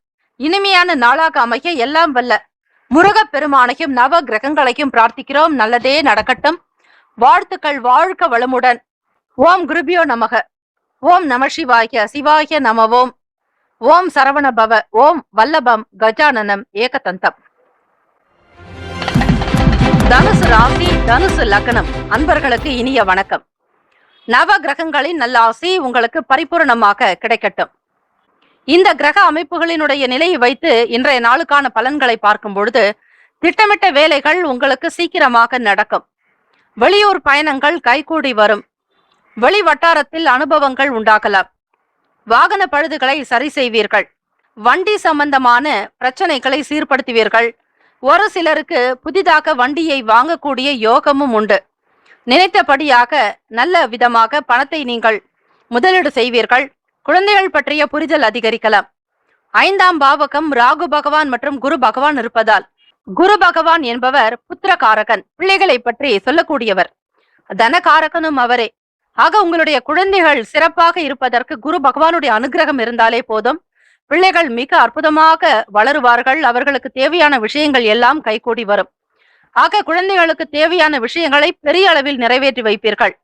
S2: இனிமையான நாளாக அமைய எல்லாம் வல்ல முருகப் பெருமானையும் நவ கிரகங்களையும் பிரார்த்திக்கிறோம். நல்லதே நடக்கட்டும். வாழ்த்துக்கள். வாழ்க வளமுடன். ஓம் குருபியோ நமக. ஓம் நம சிவாய. சிவாய நமவோம். ஓம் சரவண பவ. ஓம் வல்லபம் கஜானனம் ஏகதந்தம். தனுசு ராசி, தனுசு லக்னம் அன்பர்களுக்கு இனிய வணக்கம். நவ கிரகங்களின் நல்ல ஆசி உங்களுக்கு பரிபூரணமாக கிடைக்கட்டும். இந்த கிரக அமைப்புகளினுடைய நிலையை வைத்து இன்றைய நாளுக்கான பலன்களை பார்க்கும் பொழுது திட்டமிட்ட வேலைகள் உங்களுக்கு சீக்கிரமாக நடக்கும். வெளியூர் பயணங்கள் கைகூடி வரும். வெளி வட்டாரத்தில் அனுபவங்கள் உண்டாகலாம். வாகன பழுதுகளை சரி செய்வீர்கள். வண்டி சம்பந்தமான பிரச்சனைகளை சீர்படுத்துவீர்கள். ஒரு சிலருக்கு புதிதாக வண்டியை வாங்கக்கூடிய யோகமும் உண்டு. நினைத்தபடியாக நல்ல விதமாக பணத்தை நீங்கள் முதலீடு செய்வீர்கள். குழந்தைகள் பற்றிய புரிதல் அதிகரிக்கலாம். 5ஆம் பாவகம் ராகு பகவான் மற்றும் குரு பகவான் இருப்பதால், குரு பகவான் என்பவர் புத்திரகாரகன், பிள்ளைகளை பற்றி சொல்லக்கூடியவர். தனகாரகனும் அவரே. ஆக உங்களுடைய குழந்தைகள் சிறப்பாக இருப்பதற்கு குரு பகவானுடைய அனுகிரகம் இருந்தாலே போதும். பிள்ளைகள் மிக அற்புதமாக வளருவார்கள். அவர்களுக்கு தேவையான விஷயங்கள் எல்லாம் கைகூடி வரும். ஆக குழந்தைகளுக்கு தேவையான விஷயங்களை பெரிய அளவில் நிறைவேற்றி வைப்பீர்கள்.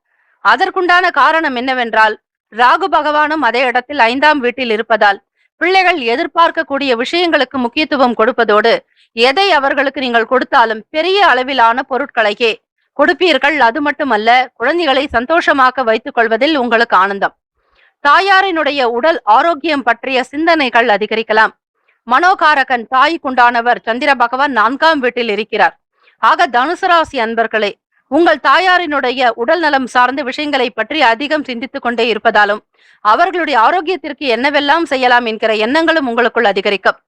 S2: அதற்குண்டான காரணம் என்னவென்றால், ராகு பகவானும் அதே இடத்தில் 5ஆம் வீட்டில் இருப்பதால் பிள்ளைகள் எதிர்பார்க்கக்கூடிய விஷயங்களுக்கு முக்கியத்துவம் கொடுப்பதோடு, எதை அவர்களுக்கு நீங்கள் கொடுத்தாலும் பெரிய அளவிலான பொருட்களையே கொடுப்பீர்கள். அது மட்டுமல்ல, குழந்தைகளை சந்தோஷமாக வைத்துக் கொள்வதில் உங்களுக்கு ஆனந்தம். தாயாரினுடைய உடல் ஆரோக்கியம் பற்றிய சிந்தனைகள் அதிகரிக்கலாம். மனோகாரகன் தாய்க்குண்டானவர் சந்திர பகவான் 4ஆம் வீட்டில் இருக்கிறார். ஆக தனுசு ராசி அன்பர்களே, உங்கள் தாயாரினுடைய உடல் நலம் சார்ந்த விஷயங்களை பற்றி அதிகம் சிந்தித்துக் கொண்டே இருப்பதாலும் அவர்களுடைய ஆரோக்கியத்திற்கு என்னவெல்லாம் செய்யலாம் என்கிற எண்ணங்களும் உங்களுக்குள் அதிகரிக்கும்.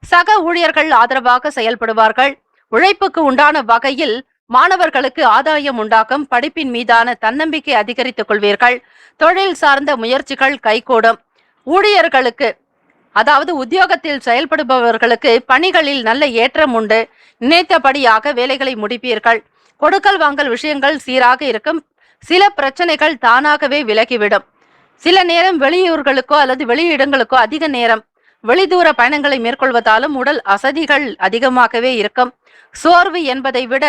S2: சக ஊழியர்கள் ஆதரவாக செயல்படுவார்கள். உழைப்புக்கு உண்டான வகையில் மாணவர்களுக்கு ஆதாயம் உண்டாகும். படிப்பின் மீதான தன்னம்பிக்கை அதிகரித்துக் கொள்வீர்கள். தொழில் சார்ந்த முயற்சிகள் கைகூடும். ஊழியர்களுக்கு, அதாவது உத்தியோகத்தில் செயல்படுபவர்களுக்கு பணிகளில் நல்ல ஏற்றம் உண்டு. நினைத்தபடியாக வேலைகளை முடிப்பீர்கள். கொடுக்கல் வாங்கல் விஷயங்கள் சீராக இருக்கும். சில பிரச்சனைகள் தானாகவே விலகிவிடும். சில நேரம் வெளியூர்களுக்கோ அல்லது வெளியிடங்களுக்கோ அதிக நேரம் வெளிதூர பயணங்களை மேற்கொள்வதாலும் உடல் அசதிகள் அதிகமாகவே இருக்கும். சோர்வு என்பதை விட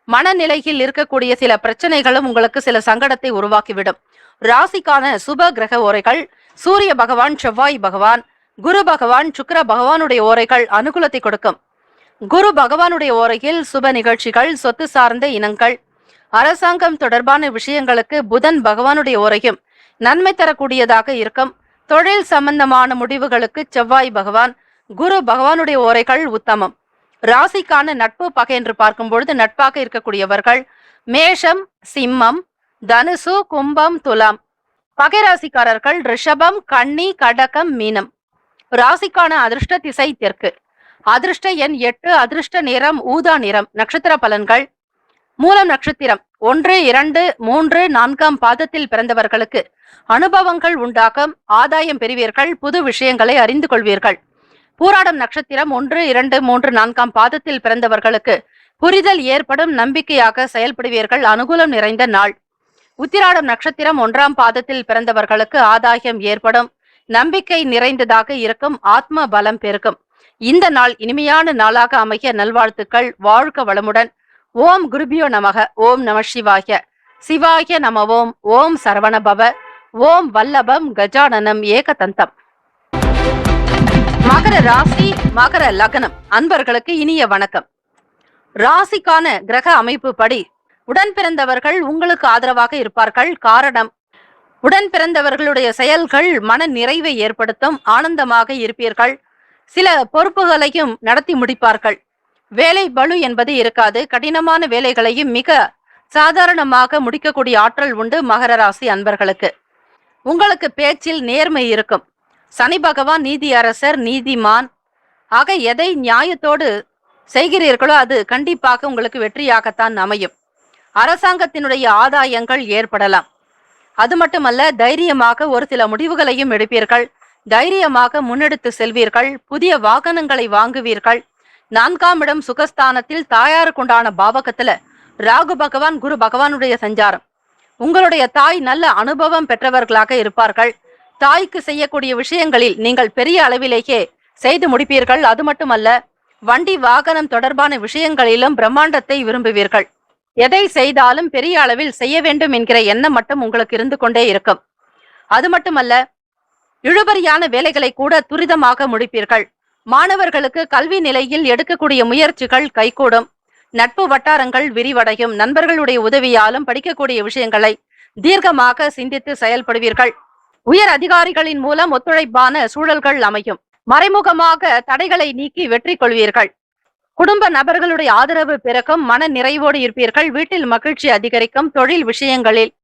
S2: மனநிலையில் இருக்கக்கூடிய சில பிரச்சனைகளும் உங்களுக்கு சில சங்கடத்தை உருவாக்கிவிடும். ராசிக்கான சுப கிரக ஓரைகள்: சூரிய பகவான், செவ்வாய் பகவான், குரு பகவான், சுக்கிர பகவானுடைய ஓரைகள் அனுகூலத்தை கொடுக்கும். குரு பகவானுடைய ஓரையில் சுப நிகழ்ச்சிகள், சொத்து சார்ந்த இனங்கள், அரசாங்கம் தொடர்பான விஷயங்களுக்கு புதன் பகவானுடைய ஓரையும் நன்மை தரக்கூடியதாக இருக்கும். தொழில் சம்பந்தமான முடிவுகளுக்கு செவ்வாய் பகவான், குரு பகவானுடைய ஓரைகள் உத்தமம். ராசிக்கான நட்பு பகை என்று பார்க்கும் பொழுது நட்பாக இருக்கக்கூடியவர்கள் மேஷம், சிம்மம், தனுசு, கும்பம், துலாம். பகை ராசிக்காரர்கள் ரிஷபம், கன்னி, கடகம், மீனம். ராசிக்கான அதிர்ஷ்ட திசை தெற்கு. அதிர்ஷ்ட எண் 8. அதிர்ஷ்ட நிறம் ஊதா நிறம். நட்சத்திர பலன்கள்: மூலம் நட்சத்திரம் 1, 2, 3, 4ஆம் பாதத்தில் பிறந்தவர்களுக்கு அனுபவங்கள் உண்டாகும். ஆதாயம் பெறுவீர்கள். புது விஷயங்களை அறிந்து கொள்வீர்கள். பூராடம் நட்சத்திரம் 1, 2, 3, 4ஆம் பாதத்தில் பிறந்தவர்களுக்கு புரிதல் ஏற்படும். நம்பிக்கையாக செயல்படுவீர்கள். அனுகூலம் நிறைந்த நாள். உத்திராடம் நட்சத்திரம் 1ஆம் பாதத்தில் பிறந்தவர்களுக்கு ஆதாயம் ஏற்படும். நம்பிக்கை நிறைந்ததாக இருக்கும். ஆத்ம பலம் பெருகும். இந்த நாள் இனிமையான நாளாக அமைய நல்வாழ்த்துக்கள். வாழ்க வளமுடன். ஓம் குருபியோ நமக. ஓம் நம சிவாய. சிவாய நம. ஓம் ஓம் சரவணபவ. ஓம் வல்லபம் கஜானனம் ஏகதந்தம். மகர ராசி, மகர லக்னம் அன்பர்களுக்கு இனிய வணக்கம். ராசிக்கான கிரக அமைப்பு படி உடன் பிறந்தவர்கள் உங்களுக்கு ஆதரவாக இருப்பார்கள். காரணம், உடன் பிறந்தவர்களுடைய செயல்கள் மன நிறைவை ஏற்படுத்தும். ஆனந்தமாக இருப்பீர்கள். சில பொறுப்புகளையும் நடத்தி முடிப்பார்கள். வேலை பளு என்பது இருக்காது. கடினமான வேலைகளையும் மிக சாதாரணமாக முடிக்கக்கூடிய ஆற்றல் உண்டு மகர ராசி அன்பர்களுக்கு. உங்களுக்கு பேச்சில் நேர்மை இருக்கும். சனி பகவான் நீதி அரசர், நீதிமான். ஆக எதை நியாயத்தோடு செய்கிறீர்களோ அது கண்டிப்பாக உங்களுக்கு வெற்றியாகத்தான் அமையும். அரசாங்கத்தினுடைய ஆதாயங்கள் ஏற்படலாம். அது மட்டுமல்ல, தைரியமாக ஒரு சில முடிவுகளையும் எடுப்பீர்கள். தைரியமாக முன்னெடுத்து செல்வீர்கள். புதிய வாகனங்களை வாங்குவீர்கள். 4ஆம் இடம் சுகஸ்தானத்தில் தாயாருக்குண்டான பாவகத்துல ராகு பகவான், குரு பகவானுடைய சஞ்சாரம். உங்களுடைய தாய் நல்ல அனுபவம் பெற்றவர்களாக இருப்பார்கள். தாய்க்கு செய்யக்கூடிய விஷயங்களில் நீங்கள் பெரிய அளவிலேயே செய்து முடிப்பீர்கள். அது மட்டுமல்ல, வண்டி வாகனம் தொடர்பான விஷயங்களிலும் பிரம்மாண்டத்தை விரும்புவீர்கள். எதை செய்தாலும் பெரிய அளவில் செய்ய வேண்டும் என்கிற எண்ணம் மட்டும் உங்களுக்கு இருந்து கொண்டே இருக்கும். அது மட்டுமல்ல, இழுபறியான வேலைகளை கூட துரிதமாக முடிப்பீர்கள். மாணவர்களுக்கு கல்வி நிலையில் எடுக்கக்கூடிய முயற்சிகள் கைகூடும். நட்பு வட்டாரங்கள் விரிவடையும். நண்பர்களுடைய உதவியாலும் படிக்கக்கூடிய விஷயங்களை தீர்க்கமாக சிந்தித்து செயல்படுவீர்கள். உயர் அதிகாரிகளின் மூலம் ஒத்துழைப்பான சூழல்கள் அமையும். மறைமுகமாக தடைகளை நீக்கி வெற்றி கொள்வீர்கள். குடும்ப நபர்களுடைய ஆதரவு பிறக்கும். மன நிறைவோடு இருப்பீர்கள். வீட்டில் மகிழ்ச்சி அதிகரிக்கும். தொழில் விஷயங்களில்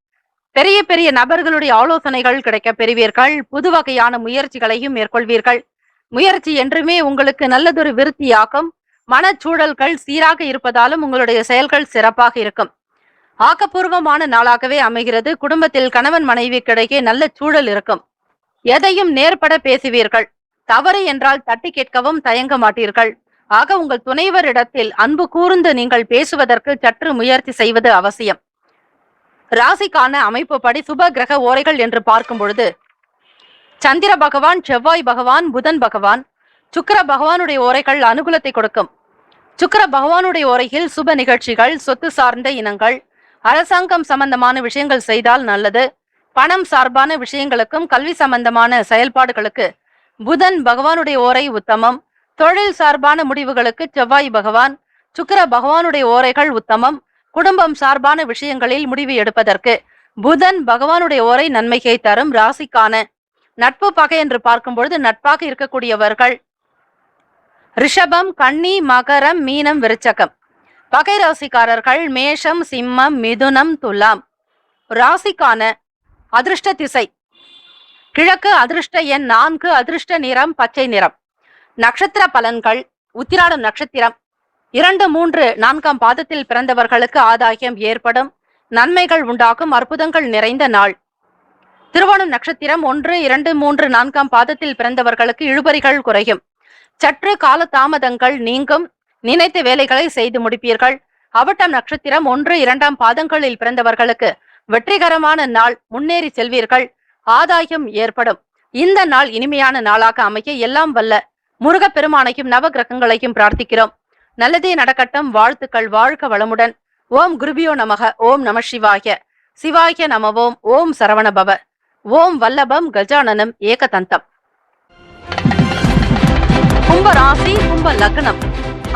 S2: பெரிய பெரிய நபர்களுடைய ஆலோசனைகள் கிடைக்க பெறுவீர்கள். புது வகையான முயற்சிகளையும் மேற்கொள்வீர்கள். முயற்சி என்றுமே உங்களுக்கு நல்லதொரு விருத்தியாகும். மனச்சூழல்கள் சீராக இருப்பதாலும் உங்களுடைய செயல்கள் சிறப்பாக இருக்கும். ஆக்கப்பூர்வமான நாளாகவே அமைகிறது. குடும்பத்தில் கணவன் மனைவிக்கிடையே நல்ல சூழல் இருக்கும். எதையும் நேர்பட பேசுவீர்கள். தவறு என்றால் தட்டி கேட்கவும் தயங்க மாட்டீர்கள். ஆக உங்கள் துணைவரிடத்தில் அன்பு கூர்ந்து நீங்கள் பேசுவதற்கு சற்று முயற்சி செய்வது அவசியம். ராசிக்கான அமைப்பு படி சுப கிரக ஓரைகள் என்று பார்க்கும் பொழுது சந்திர பகவான், செவ்வாய் பகவான், புதன் பகவான், சுக்கிர பகவானுடைய ஓரைகள் அனுகூலத்தை கொடுக்கும். சுக்கிர பகவானுடைய ஓரையில் சுப நிகழ்ச்சிகள், சொத்து சார்ந்த இனங்கள், அரசாங்கம் சம்பந்தமான விஷயங்கள் செய்தால் நல்லது. பணம் சார்பான விஷயங்களுக்கும் கல்வி சம்பந்தமான செயல்பாடுகளுக்கு புதன் பகவானுடைய ஓரை உத்தமம். தொழில் சார்பான முடிவுகளுக்கு செவ்வாய் பகவான், சுக்கிர பகவானுடைய ஓரைகள் உத்தமம். குடும்பம் சார்பான விஷயங்களில் முடிவு எடுப்பதற்கு புதன் பகவானுடைய ஓரை நன்மையை தரும். ராசிக்கான நட்பு பகை என்று பார்க்கும்பொழுது நட்பாக இருக்கக்கூடியவர்கள் ரிஷபம், கன்னி, மகரம், மீனம், விருச்சகம். பகை ராசிக்காரர்கள் மேஷம், சிம்மம், மிதுனம், துலாம். ராசிக்கான அதிர்ஷ்ட திசை கிழக்கு. அதிர்ஷ்ட எண் 4. அதிர்ஷ்ட நிறம் பச்சை நிறம். நட்சத்திர பலன்கள். உத்திராடம் நட்சத்திரம் 2, 3, 4ஆம் பாதத்தில் பிறந்தவர்களுக்கு ஆதாயம் ஏற்படும். நன்மைகள் உண்டாகும். அற்புதங்கள் நிறைந்த நாள். திருவோணம் நட்சத்திரம் 1, 2, 3, 4ஆம் பாதத்தில் பிறந்தவர்களுக்கு இழுபறிகள் குறையும். சற்று கால தாமதங்கள் நீங்கும். நினைத்த வேலைகளை செய்து முடிப்பீர்கள். அவிட்டம் நட்சத்திரம் 1, 2ஆம் பாதங்களில் பிறந்தவர்களுக்கு வெற்றிகரமான நாள். முன்னேறி செல்வீர்கள். ஆதாயம் ஏற்படும். இந்த நாள் இனிமையான நாளாக அமைய எல்லாம் வல்ல முருகப்பெருமானையும் நவ கிரகங்களையும் பிரார்த்திக்கிறோம். நல்லதே நடக்கட்டும். வாழ்த்துக்கள். வாழ்க வளமுடன். ஓம் குருபியோ நமக. ஓம் நம சிவாய. சிவாய நம. ஓம் ஓம் சரவணபவ. ஓம் வல்லபம் கஜானனம் ஏகதந்தம். கும்ப ராசி, கும்ப லக்னம்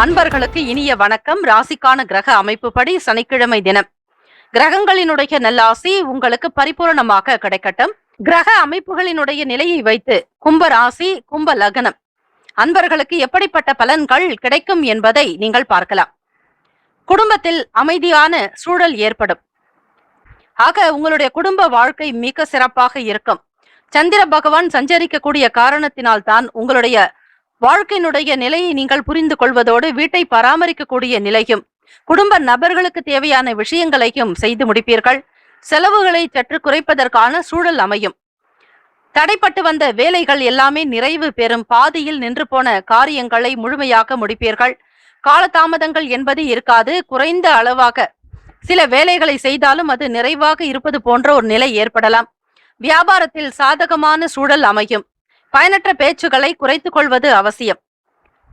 S2: அன்பர்களுக்கு இனிய வணக்கம். ராசிக்கான கிரக அமைப்பு படி சனிக்கிழமை தினம் கிரகங்களினுடைய நல்லாசி உங்களுக்கு பரிபூரணமாக கிடைக்கட்டும். கிரக அமைப்புகளினுடைய நிலையை வைத்து கும்ப ராசி, கும்ப லக்னம் அன்பர்களுக்கு எப்படிப்பட்ட பலன்கள் கிடைக்கும் என்பதை நீங்கள் பார்க்கலாம். குடும்பத்தில் அமைதியான சூழல் ஏற்படும். ஆக உங்களுடைய குடும்ப வாழ்க்கை மிக சிறப்பாக இருக்கும். சந்திர பகவான் சஞ்சரிக்கக்கூடிய காரணத்தினால் தான் உங்களுடைய வாழ்க்கையினுடைய நிலையை நீங்கள் புரிந்து கொள்வதோடு வீட்டை பராமரிக்கக்கூடிய நிலையும், குடும்ப நபர்களுக்கு தேவையான விஷயங்களையும் செய்து முடிப்பீர்கள். செலவுகளை சற்று குறைப்பதற்கான சூழல் அமையும். தடைப்பட்டு வந்த வேலைகள் எல்லாமே நிறைவு பெறும். பாதியில் நின்று போன காரியங்களை முழுமையாக முடிப்பீர்கள். காலதாமதங்கள் என்பது இருக்காது. குறைந்த அளவாக சில வேலைகளை செய்தாலும் அது நிறைவாக இருப்பது போன்ற ஒரு நிலை ஏற்படலாம். வியாபாரத்தில் சாதகமான சூழல் அமையும். பயனற்ற பேச்சுகளை குறைத்துக் கொள்வது அவசியம்.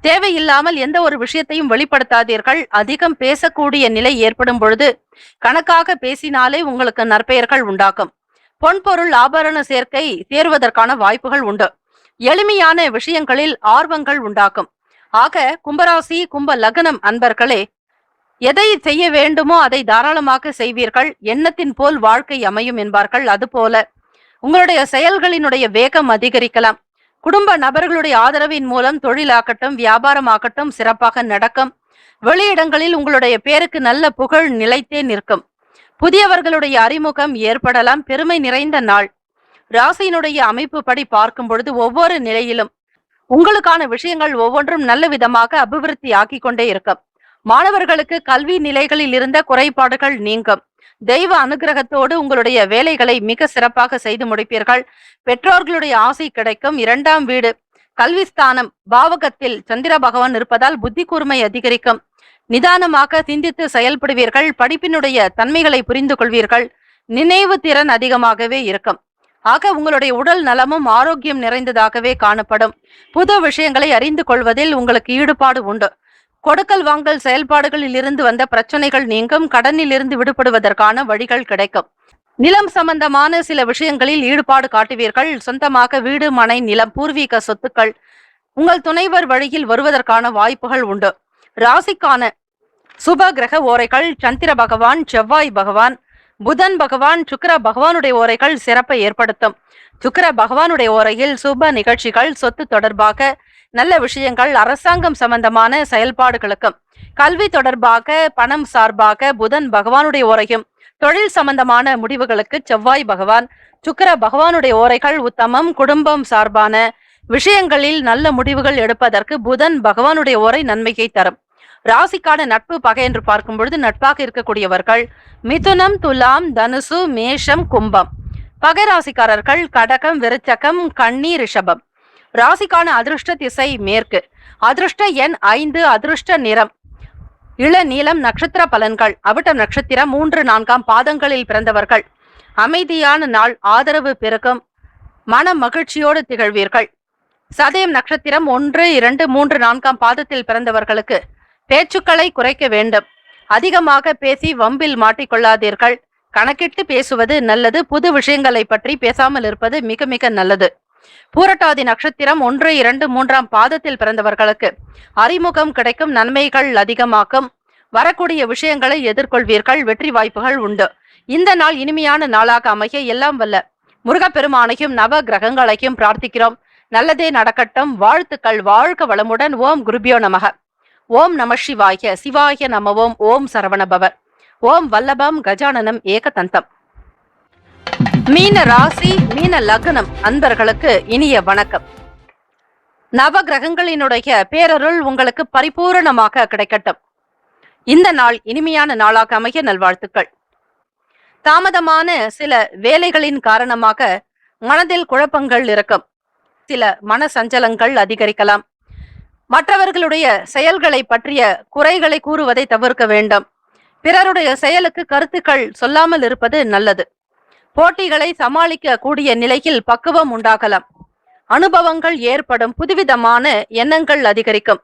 S2: தேவையில்லாமல் எந்த ஒரு விஷயத்தையும் வெளிப்படுத்தாதீர்கள். அதிகம் பேசக்கூடிய நிலை ஏற்படும் பொழுது கணக்காக பேசினாலே உங்களுக்கு நற்பெயர்கள் உண்டாகும். பொன்பொருள் ஆபரண சேர்க்கை தேர்வதற்கான வாய்ப்புகள் உண்டு. எளிமையான விஷயங்களில் ஆர்வங்கள் உண்டாகும். ஆக கும்பராசி கும்ப லக்னம் அன்பர்களே, எதை செய்ய வேண்டுமோ அதை தாராளமாக செய்வீர்கள். எண்ணத்தின் போல் வாழ்க்கை அமையும் என்பார்கள். அதுபோல உங்களுடைய செயல்களினுடைய வேகம் அதிகரிக்கலாம். குடும்ப நபர்களுடைய ஆதரவின் மூலம் தொழிலாகட்டும் வியாபாரமாகட்டும் சிறப்பாக நடக்கும். வெளியிடங்களில் உங்களுடைய பேருக்கு நல்ல புகழ் நிலைத்தே நிற்கும். புதியவர்களுடைய அறிமுகம் ஏற்படலாம். பெருமை நிறைந்த நாள். ராசியினுடைய அமைப்பு படி பார்க்கும் பொழுது ஒவ்வொரு நிலையிலும் உங்களுக்கான விஷயங்கள் ஒவ்வொன்றும் நல்ல விதமாக அபிவிருத்தி ஆக்கிக் கொண்டே இருக்கும். மாணவர்களுக்கு கல்வி நிலைகளில் இருந்த குறைபாடுகள் நீங்கும். தெய்வ அனுகிரகத்தோடு உங்களுடைய வேலைகளை மிக சிறப்பாக செய்து முடிப்பீர்கள். பெற்றோர்களுடைய ஆசை கிடைக்கும். 2ஆம் வீடு கல்விஸ்தானம் பாவகத்தில் சந்திர பகவான் இருப்பதால் புத்தி கூர்மை அதிகரிக்கும். நிதானமாக சிந்தித்து செயல்படுவீர்கள். படிப்பினுடைய தன்மைகளை புரிந்து கொள்வீர்கள். நினைவு திறன் அதிகமாகவே இருக்கும். ஆக உங்களுடைய உடல் நலமும் ஆரோக்கியம் நிறைந்ததாகவே காணப்படும். புது விஷயங்களை அறிந்து கொள்வதில் உங்களுக்கு ஈடுபாடு உண்டு. கொடுக்கல் வாங்கல் செயல்பாடுகளில் இருந்து வந்த பிரச்சனைகள் நீங்கும். கடனில் இருந்து விடுபடுவதற்கான வழிகள் கிடைக்கும். நிலம் சம்பந்தமான சில விஷயங்களில் ஈடுபாடு காட்டுவீர்கள். சொந்தமாக வீடு மனை நிலம் பூர்வீக சொத்துக்கள் உங்கள் துணைவர் வழியில் வருவதற்கான வாய்ப்புகள் உண்டு. ராசிக்கான சுப கிரக ஓரைகள் சந்திர பகவான் செவ்வாய் பகவான் புதன் பகவான் சுக்கிர பகவானுடைய ஓரைகள் சிறப்பை ஏற்படுத்தும். சுக்கிர பகவானுடைய ஓரையில் சுப நிகழ்ச்சிகள் சொத்து தொடர்பாக நல்ல விஷயங்கள் அரசாங்கம் சம்பந்தமான செயல்பாடுகளுக்கும் கல்வி தொடர்பாக பணம் சார்பாக புதன் பகவானுடைய ஓரையும் தொழில் சம்பந்தமான முடிவுகளுக்கு செவ்வாய் பகவான் சுக்கிர பகவானுடைய ஓரைகள் உத்தமம். குடும்பம் சார்பான விஷயங்களில் நல்ல முடிவுகள் எடுப்பதற்கு புதன் பகவானுடைய ஓரை நன்மையை தரும். ராசிக்கான நட்பு பகை என்று பார்க்கும் பொழுது நட்பாக இருக்கக்கூடியவர்கள் மிதுனம் துலாம் தனுசு மேஷம் கும்பம். பகை ராசிக்காரர்கள் கடகம் விருச்சகம் கன்னி ரிஷபம். ராசிக்கான அதிர்ஷ்ட திசை மேற்கு. அதிர்ஷ்ட எண் 5. அதிர்ஷ்ட நிறம் இளநீலம். நட்சத்திர பலன்கள் அவிட்டம் நட்சத்திரம் 3, 4ஆம் பாதங்களில் பிறந்தவர்கள் அமைதியான நாள். ஆதரவு பெருக்கும். மன மகிழ்ச்சியோடு திகழ்வீர்கள். சதயம் நட்சத்திரம் 1, 2, 3, 4ஆம் பாதத்தில் பிறந்தவர்களுக்கு பேச்சுக்களை குறைக்க வேண்டும். அதிகமாக பேசி வம்பில் மாட்டிக்கொள்ளாதீர்கள். கணக்கிட்டு பேசுவது நல்லது. புது விஷயங்களை பற்றி பேசாமல் இருப்பது மிக மிக நல்லது. பூரட்டாதி நட்சத்திரம் 1, 2, 3ஆம் பாதத்தில் பிறந்தவர்களுக்கு அறிமுகம் கிடைக்கும். நன்மைகள் அதிகமாக்கும். வரக்கூடிய விஷயங்களை எதிர்கொள்வீர்கள். வெற்றி வாய்ப்புகள் உண்டு. இந்த நாள் இனிமையான நாளாக அமைய எல்லாம் வல்ல முருகப்பெருமானையும் நவ கிரகங்களையும் பிரார்த்திக்கிறோம். நல்லதே நடக்கட்டும். வாழ்த்துக்கள். வாழ்க வளமுடன். ஓம் குருபியோ நமக. ஓம் நம சிவாய. சிவாய நமவோம். ஓம் சரவணபவ. ஓம் வல்லபம் கஜானனம் ஏகதந்தம். மீன ராசி மீன லக்னம் அன்பர்களுக்கு இனிய வணக்கம். நவ கிரகங்களினுடைய பேரருள் உங்களுக்கு பரிபூரணமாக கிடைக்கட்டும். இந்த நாள் இனிமையான நாளாக அமைய நல்வாழ்த்துக்கள். தாமதமான சில வேலைகளின் காரணமாக மனதில் குழப்பங்கள் இருக்கும். சில மன சஞ்சலங்கள் அதிகரிக்கலாம். மற்றவர்களுடைய செயல்களை பற்றிய குறைகளை கூறுவதை தவிர்க்க வேண்டும். பிறருடைய செயலுக்கு கருத்துக்கள் சொல்லாமல் இருப்பது நல்லது. போட்டிகளை சமாளிக்க கூடிய நிலையில் பக்குவம் உண்டாகலாம். அனுபவங்கள் ஏற்படும். புதுவிதமான எண்ணங்கள் அதிகரிக்கும்.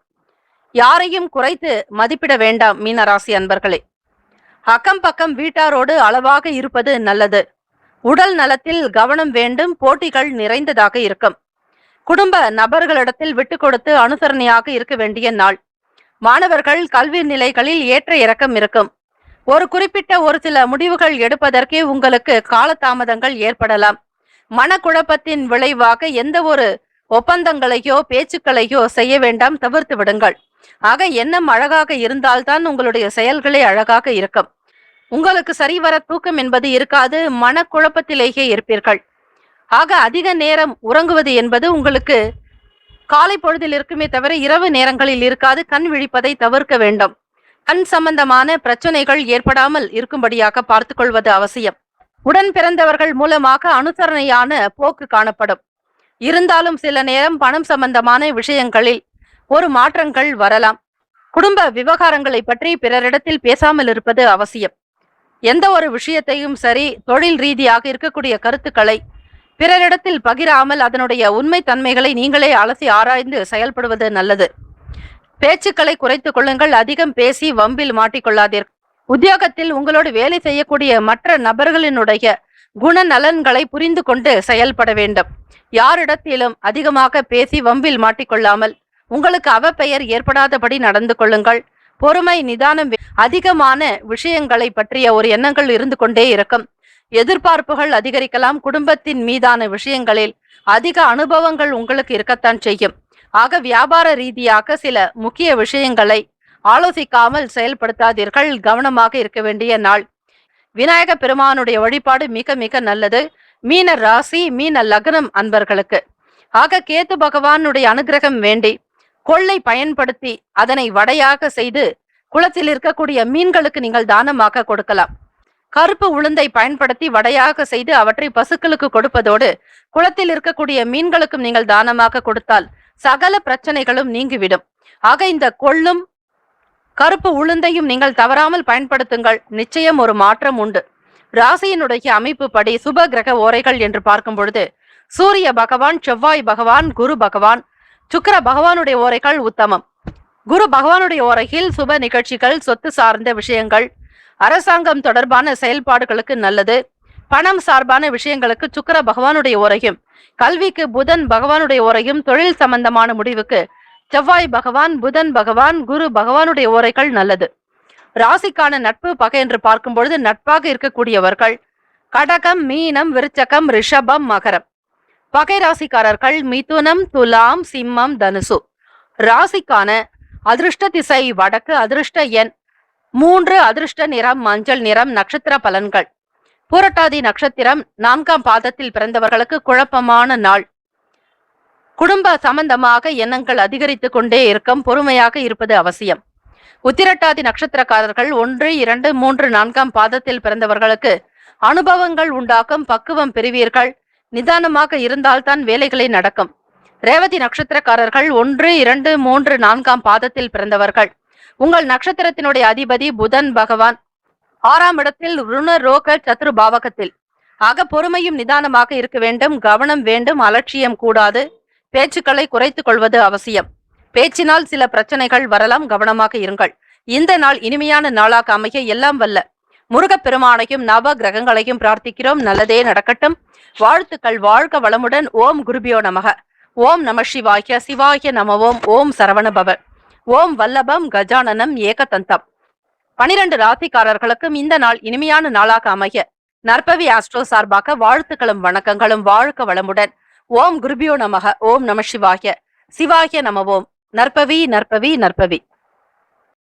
S2: யாரையும் குறைத்து மதிப்பிட வேண்டாம் மீனராசி அன்பர்களே. அக்கம் பக்கம் வீட்டாரோடு அளவாக இருப்பது நல்லது. உடல் நலத்தில் கவனம் வேண்டும். போட்டிகள் நிறைந்ததாக இருக்கும். குடும்ப நபர்களிடத்தில் விட்டு கொடுத்து அனுசரணையாக இருக்க வேண்டிய நாள். மாணவர்கள் கல்வி நிலைகளில் ஏற்ற இறக்கம் இருக்கும். ஒரு குறிப்பிட்ட ஒரு சில முடிவுகள் எடுப்பதற்கே உங்களுக்கு காலதாமதங்கள் ஏற்படலாம். மனக்குழப்பத்தின் விளைவாக எந்த ஒரு ஒப்பந்தங்களையோ பேச்சுக்களையோ செய்ய வேண்டாம். தவிர்த்து விடுங்கள். ஆக எண்ணம் அழகாக இருந்தால்தான் உங்களுடைய செயல்களே அழகாக இருக்கும். உங்களுக்கு சரிவர தூக்கம் என்பது இருக்காது. மனக்குழப்பத்திலேயே இருப்பீர்கள். ஆக அதிக நேரம் உறங்குவது என்பது உங்களுக்கு காலை பொழுதில் இருக்குமே தவிர இரவு நேரங்களில் இருக்காது. கண் விழிப்பதை தவிர்க்க வேண்டும். கண் சம்பந்தமான பிரச்சனைகள் ஏற்படாமல் இருக்கும்படியாக பார்த்துக் கொள்வது அவசியம். உடன் பிறந்தவர்கள் மூலமாக அனுசரணையான போக்கு காணப்படும். இருந்தாலும் சில நேரம் பணம் சம்பந்தமான விஷயங்களில் ஒரு மாற்றங்கள் வரலாம். குடும்ப விவகாரங்களை பற்றி பிறரிடத்தில் பேசாமல் இருப்பது அவசியம். எந்த ஒரு விஷயத்தையும் சரி, தொழில் ரீதியாக இருக்கக்கூடிய கருத்துக்களை பிறரிடத்தில் பகிராமல் அதனுடைய உண்மை தன்மைகளை நீங்களே அலசி ஆராய்ந்து செயல்படுவது நல்லது. பேச்சுக்களை குறைத்துக் கொள்ளுங்கள். அதிகம் பேசி வம்பில் மாட்டிக்கொள்ளாதீர்கள். உத்தியோகத்தில் உங்களோடு வேலை செய்யக்கூடிய மற்ற நபர்களினுடைய குணநலன்களை புரிந்து கொண்டு செயல்பட வேண்டும். யாரிடத்திலும் அதிகமாக பேசி வம்பில் மாட்டிக்கொள்ளாமல் உங்களுக்கு அவப்பெயர் ஏற்படாதபடி நடந்து கொள்ளுங்கள். பொறுமை, நிதானம், அதிகமான விஷயங்களை பற்றிய ஒரு எண்ணங்கள் இருந்து கொண்டே இருக்கும். எதிர்பார்ப்புகள் அதிகரிக்கலாம். குடும்பத்தின் மீதான விஷயங்களில் அதிக அனுபவங்கள் உங்களுக்கு இருக்கத்தான் செய்யும். ஆக வியாபார ரீதியாக சில முக்கிய விஷயங்களை ஆலோசிக்காமல் செயல்படுத்தாதீர்கள். கவனமாக இருக்க வேண்டிய நாள். விநாயக பெருமானுடைய வழிபாடு மிக மிக நல்லது. மீன ராசி, மீன லக்னம் அன்பர்களுக்கு. ஆக கேத்து பகவானுடைய அனுகிரகம் வேண்டி கொள்ளை பயன்படுத்தி அதனை வடையாக செய்து குளத்தில் இருக்கக்கூடிய மீன்களுக்கு நீங்கள் தானமாக கொடுக்கலாம். கருப்பு உளுந்தை பயன்படுத்தி வடையாக செய்து அவற்றை பசுக்களுக்கு கொடுப்பதோடு குளத்தில் இருக்கக்கூடிய மீன்களுக்கும் நீங்கள் தானமாக கொடுத்தால் சகல பிரச்சனைகளும் நீங்கிவிடும். ஆக இந்த கொள்ளும் கருப்பு உளுந்தையும் நீங்கள் தவறாமல் பயன்படுத்துங்கள். நிச்சயம் ஒரு மாற்றம் உண்டு. ராசியினுடைய அமைப்பு படி சுப கிரக ஓரைகள் என்று பார்க்கும் பொழுது சூரிய பகவான், செவ்வாய் பகவான், குரு பகவான், சுக்கிர பகவானுடைய ஓரைகள் உத்தமம். குரு பகவானுடைய ஓரையில் சுப நிகழ்ச்சிகள், சொத்து சார்ந்த விஷயங்கள், அரசாங்கம் தொடர்பான செயல்பாடுகளுக்கு நல்லது. பணம் சார்பான விஷயங்களுக்கு சுக்கிர பகவானுடைய ஓரையும், கல்விக்கு புதன் பகவானுடைய ஓரையும், தொழில் சம்பந்தமான முடிவுக்கு செவ்வாய் பகவான், புதன் பகவான், குரு பகவானுடைய ஓரைகள் நல்லது. ராசிக்கான நட்பு பகை என்று பார்க்கும் பொழுது நட்பாக இருக்கக்கூடியவர்கள் கடகம், மீனம், விருச்சகம், ரிஷபம், மகரம். பகை ராசிக்காரர்கள் மிதுனம், துலாம், சிம்மம், தனுசு. ராசிக்கான அதிர்ஷ்ட திசை வடக்கு, அதிர்ஷ்ட எண் 3, அதிர்ஷ்ட நிறம் மஞ்சள் நிறம். நட்சத்திர பலன்கள். பூரட்டாதி நட்சத்திரம் 4ஆம் பாதத்தில் பிறந்தவர்களுக்கு குழப்பமான நாள். குடும்ப சம்பந்தமாக எண்ணங்கள் அதிகரித்து கொண்டே இருக்கும். பொறுமையாக இருப்பது அவசியம். உத்திரட்டாதி நட்சத்திரக்காரர்கள் 1, 2, 3, 4ஆம் பாதத்தில் பிறந்தவர்களுக்கு அனுபவங்கள் உண்டாக்கும். பக்குவம் பெறுவீர்கள். நிதானமாக இருந்தால்தான் வேலைகளை நடக்கும். ரேவதி நட்சத்திரக்காரர்கள் 1, 2, 3, 4ஆம் பாதத்தில் பிறந்தவர்கள். உங்கள் நட்சத்திரத்தினுடைய அதிபதி புதன் பகவான் 6ஆம் இடத்தில் ருண ரோக சத்ரு பாவகத்தில். ஆக பொறுமையும் நிதானமாக இருக்க வேண்டும். கவனம் வேண்டும். அலட்சியம் கூடாது. பேச்சுக்களை குறைத்துக் கொள்வது அவசியம். பேச்சினால் சில பிரச்சனைகள் வரலாம். கவனமாக இருங்கள். இந்த நாள் இனிமையான நாளாக அமைய எல்லாம் வல்ல முருகப்பெருமானையும் நவ கிரகங்களையும் பிரார்த்திக்கிறோம். நல்லதே நடக்கட்டும். வாழ்த்துக்கள். வாழ்க வளமுடன். ஓம் குருபியோ நமக. ஓம் நம சிவாய. சிவாய நமவோம். ஓம் சரவணபவ. ஓம் வல்லபம் கஜானனம் ஏகதந்தம். 12 ராசிக்காரர்களுக்கும் இந்த நாள் இனிமையான நாளாக அமைய நற்பவி ஆஸ்ட்ரோ சார்பாக வாழ்த்துக்களும் வணக்கங்களும். வாழ்க வளமுடன். ஓம் குருபியோ நமக. ஓம் நம சிவாய. சிவாய நமவோம். நற்பவி நற்பவி நற்பவி.